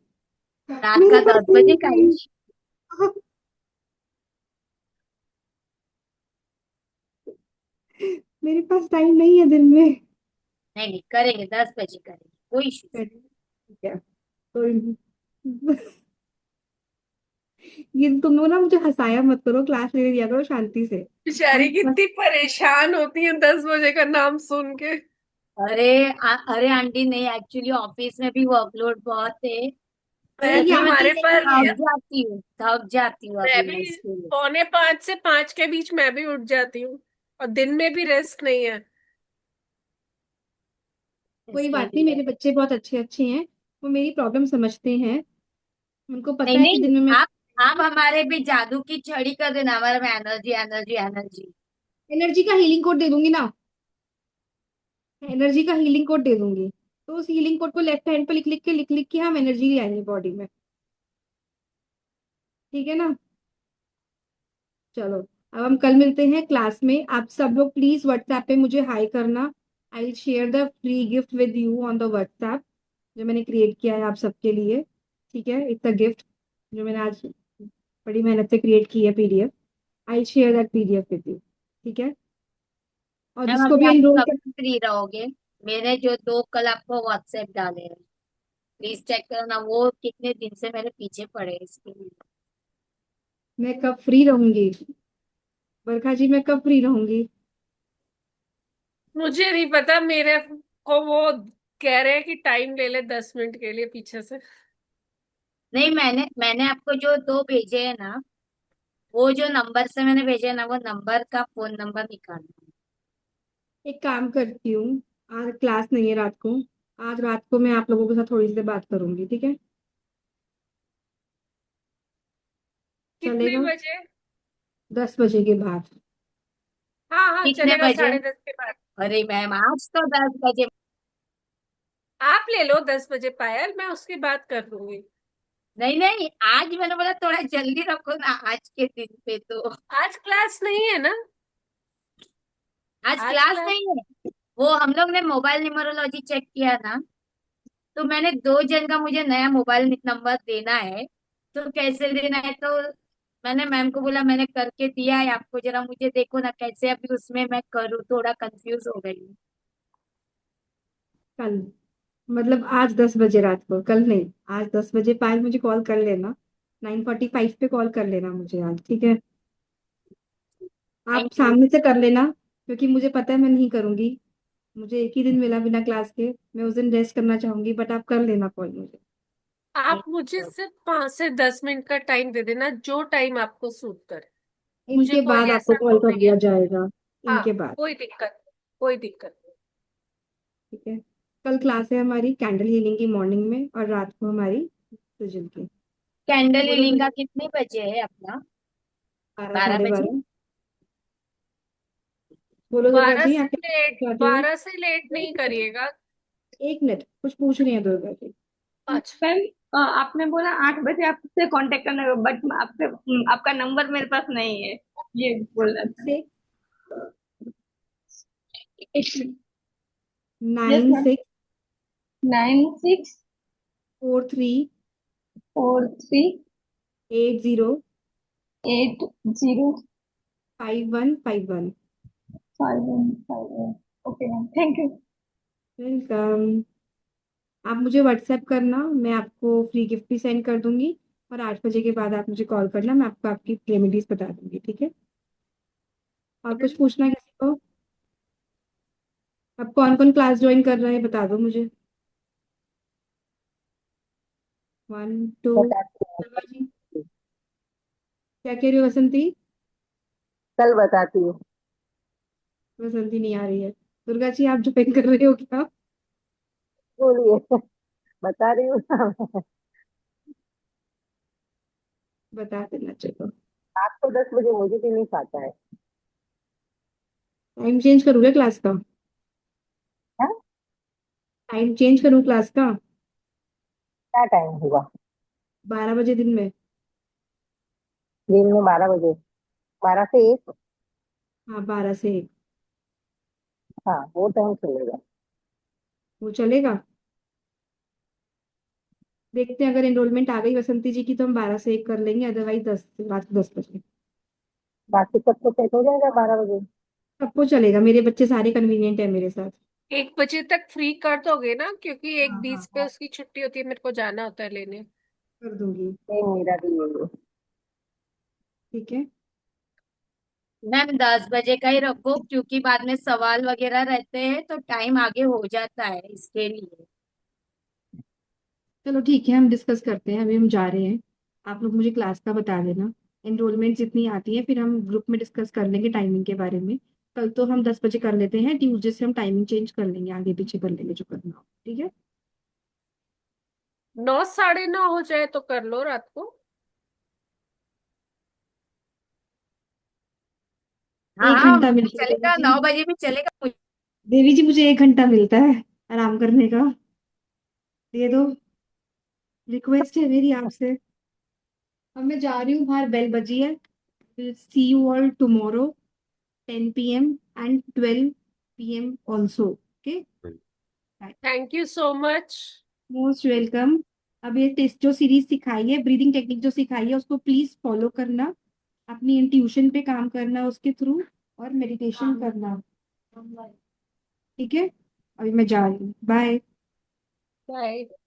S6: रात
S7: मेरे
S6: का
S7: पास
S6: 10 बजे का ही।
S7: नहीं। मेरे पास टाइम नहीं है दिन में।
S6: नहीं नहीं, करेंगे 10 बजे करेंगे, कोई इशू।
S7: ठीक है, कोई ये तुम लोग ना मुझे हंसाया मत करो, क्लास लेने दिया करो शांति से।
S4: बेचारी
S7: हम
S4: कितनी परेशान होती है 10 बजे का नाम सुन के।
S6: अरे अरे आंटी नहीं, एक्चुअली ऑफिस में भी वर्कलोड बहुत है। तो
S4: मैं
S7: नहीं, ये
S4: भी
S6: इसलिए मैं
S7: आंटी
S4: हमारे
S7: नहीं
S4: पर
S7: है।
S6: थक जाती हूँ
S4: मैं
S6: अभी मैं
S4: भी
S6: इसके लिए।
S4: 4:45 से 5 के बीच मैं भी उठ जाती हूँ, और दिन में भी रेस्ट नहीं है।
S7: कोई
S6: इसके
S7: बात नहीं,
S6: लिए
S7: मेरे बच्चे बहुत अच्छे अच्छे हैं, वो मेरी प्रॉब्लम समझते हैं, उनको पता
S6: नहीं
S7: है कि
S6: नहीं,
S7: दिन में मैं
S6: आप हमारे भी जादू की छड़ी कर देना, हमारे में एनर्जी एनर्जी एनर्जी।
S7: एनर्जी का हीलिंग कोड दे दूंगी ना, एनर्जी का हीलिंग कोड दे दूंगी। तो उस हीलिंग कोड को लेफ्ट हैंड पे लिख लिख के हम एनर्जी ले आएंगे बॉडी में। ठीक है ना? चलो, अब हम कल मिलते हैं क्लास में। आप सब लोग प्लीज व्हाट्सएप पे मुझे हाई करना। I will share the free gift with you on the WhatsApp, जो मैंने क्रिएट किया है आप सबके लिए। ठीक है, इट्स अ गिफ्ट जो मैंने आज बड़ी मेहनत से क्रिएट की है, PDF. I share that PDF with you. ठीक है, और
S6: मैम
S7: जिसको
S6: अभी
S7: भी
S6: आप
S7: एनरोल
S6: कब
S7: कर,
S6: फ्री रहोगे? मैंने जो 2 कल आपको व्हाट्सएप डाले हैं, प्लीज चेक करना, वो कितने दिन से मेरे पीछे पड़े हैं इसके लिए।
S7: मैं कब फ्री रहूंगी? बरखा जी, मैं कब फ्री रहूंगी?
S4: मुझे नहीं पता, मेरे को वो कह रहे हैं कि टाइम ले ले 10 मिनट के लिए पीछे से।
S6: नहीं, मैंने आपको जो 2 भेजे हैं ना, वो जो नंबर से मैंने भेजे हैं ना, वो नंबर का फोन नंबर निकालना है।
S7: एक काम करती हूँ, आज क्लास नहीं है रात को, आज रात को मैं आप लोगों के साथ थोड़ी सी देर बात करूंगी, ठीक है?
S4: कितने
S7: चलेगा?
S4: बजे?
S7: 10 बजे के बाद।
S4: हाँ हाँ,
S6: कितने
S4: चलेगा,
S6: बजे?
S4: 10:30 के बाद।
S6: अरे मैम, आज तो 10 बजे।
S4: आप ले लो 10 बजे पायल, मैं उसकी बात कर लूंगी।
S6: नहीं नहीं, आज मैंने बोला थोड़ा जल्दी रखो ना, आज के दिन पे तो।
S4: आज क्लास नहीं है ना?
S6: आज
S4: आज
S6: क्लास
S4: क्लास।
S6: नहीं है। वो हम लोग ने मोबाइल न्यूमरोलॉजी चेक किया ना, तो मैंने 2 जन का मुझे नया मोबाइल नंबर देना है। तो कैसे देना है, तो मैंने मैम को बोला, मैंने करके दिया है आपको, जरा मुझे देखो ना कैसे अभी उसमें मैं करूँ, थोड़ा कंफ्यूज हो गई हूँ।
S7: कल, मतलब आज 10 बजे रात को, कल नहीं, आज 10 बजे पायल मुझे कॉल कर लेना, 9:45 पे कॉल कर लेना मुझे आज, ठीक है? आप
S6: थैंक यू।
S7: सामने से कर लेना, क्योंकि मुझे पता है मैं नहीं करूंगी, मुझे एक ही दिन मिला बिना क्लास के, मैं उस दिन रेस्ट करना चाहूंगी, बट आप कर लेना कॉल मुझे।
S4: आप मुझे सिर्फ 5 से 10 मिनट का टाइम दे देना, जो टाइम आपको सूट करे। मुझे
S7: इनके
S4: कोई
S7: बाद आपको
S4: ऐसा
S7: कॉल
S4: वो
S7: कर
S4: नहीं है।
S7: दिया जाएगा,
S4: हाँ,
S7: इनके बाद।
S4: कोई दिक्कत नहीं, कोई दिक्कत नहीं।
S7: ठीक है, कल क्लास है हमारी कैंडल हीलिंग की मॉर्निंग में, और रात को हमारी सिजल की।
S6: कैंडल
S7: बोलो
S6: हीलिंग का
S7: दुर्गा।
S6: कितने बजे है अपना?
S7: 12
S6: बारह
S7: साढ़े
S6: बजे
S7: 12। बोलो दुर्गा
S4: बारह
S7: जी,
S4: से
S7: आप क्या
S4: लेट
S7: पूछना चाहती हो?
S4: 12 से लेट नहीं
S7: एक मिनट,
S4: करिएगा।
S7: एक मिनट, कुछ पूछ रही है दुर्गा जी।
S4: अच्छा।
S5: मैम, आपने बोला 8 बजे आपसे कांटेक्ट करना होगा, बट आपके आपका नंबर मेरे पास नहीं है, ये बोल रहा था।
S7: से
S5: एक yes
S7: 9
S5: ma'am.
S7: 6
S5: 96
S7: 4 3
S5: 43
S7: 8 0
S5: 80
S7: 5 1 5 1।
S5: 5151। Okay ma'am, thank you.
S7: Welcome. आप मुझे व्हाट्सएप करना, मैं आपको फ्री गिफ्ट भी सेंड कर दूंगी, और 8 बजे के बाद आप मुझे कॉल करना, मैं आपको आपकी रेमेडीज बता दूंगी, ठीक है? और कुछ पूछना है किसी को? अब कौन कौन क्लास ज्वाइन कर रहे हैं बता दो मुझे। 1 2।
S2: बताती हूँ।
S7: जी, क्या कह रही हो बसंती?
S2: कल बताती हूँ।
S7: बसंती नहीं आ रही है। दुर्गा जी, आप ज्वाइन कर रहे हो क्या?
S2: बोलिए। बता रही हूँ ना।
S7: बता देना, चलो।
S2: रात को 10 बजे मुझे भी नहीं खाता है।
S7: टाइम चेंज करूँ क्या क्लास का?
S2: हाँ?
S7: टाइम चेंज करूँ क्लास का?
S2: क्या टाइम होगा?
S7: 12 बजे दिन में।
S2: दिन में 12 बजे? 12 से 1?
S7: हाँ, 12 से 1।
S2: हाँ, वो टाइम चलेगा।
S7: वो चलेगा। देखते हैं, अगर एनरोलमेंट आ गई बसंती जी की तो हम 12 से 1 कर लेंगे, अदरवाइज 10 रात को 10 बजे।
S2: बाकी सबको सेट हो जाएगा 12 बजे?
S7: सबको चलेगा, मेरे बच्चे सारे कन्वीनियंट है मेरे साथ।
S4: 1 बजे तक फ्री कर दोगे ना, क्योंकि एक
S7: हाँ हाँ
S4: 20 पे
S7: हाँ,
S4: उसकी छुट्टी होती है, मेरे को जाना होता है लेने।
S7: कर दूंगी।
S2: नहीं, मेरा भी यही है।
S7: ठीक है।
S6: मैम 10 बजे का ही रखो, क्योंकि बाद में सवाल वगैरह रहते हैं तो टाइम आगे हो जाता है इसके लिए।
S7: चलो ठीक है, हम डिस्कस करते हैं, अभी हम जा रहे हैं। आप लोग मुझे क्लास का बता देना। एनरोलमेंट जितनी आती है फिर हम ग्रुप में डिस्कस कर लेंगे टाइमिंग के बारे में। कल तो हम 10 बजे कर लेते हैं, ट्यूसडे से हम टाइमिंग चेंज कर लेंगे, आगे पीछे कर लेंगे जो करना हो, ठीक है।
S4: 9 साढ़े 9 हो जाए तो कर लो रात को।
S6: हाँ
S7: एक
S6: हाँ,
S7: घंटा मिलता है देवी
S6: चलेगा,
S7: जी।
S6: 9 बजे भी चलेगा मुझे।
S7: देवी जी, मुझे 1 घंटा मिलता है आराम करने का, दे दो। रिक्वेस्ट है मेरी आपसे। अब मैं जा रही हूँ, बाहर बेल बजी है। See you all tomorrow 10 p.m. And 12 p.m. Also, okay.
S4: Thank you so much.
S7: Most welcome. अब ये टेस्ट जो सीरीज सिखाई है, ब्रीदिंग टेक्निक जो सिखाई है, उसको प्लीज फॉलो करना। अपनी इंट्यूशन पे काम करना उसके थ्रू, और मेडिटेशन करना। ठीक है। अभी मैं जा रही हूँ, बाय।
S4: बाय।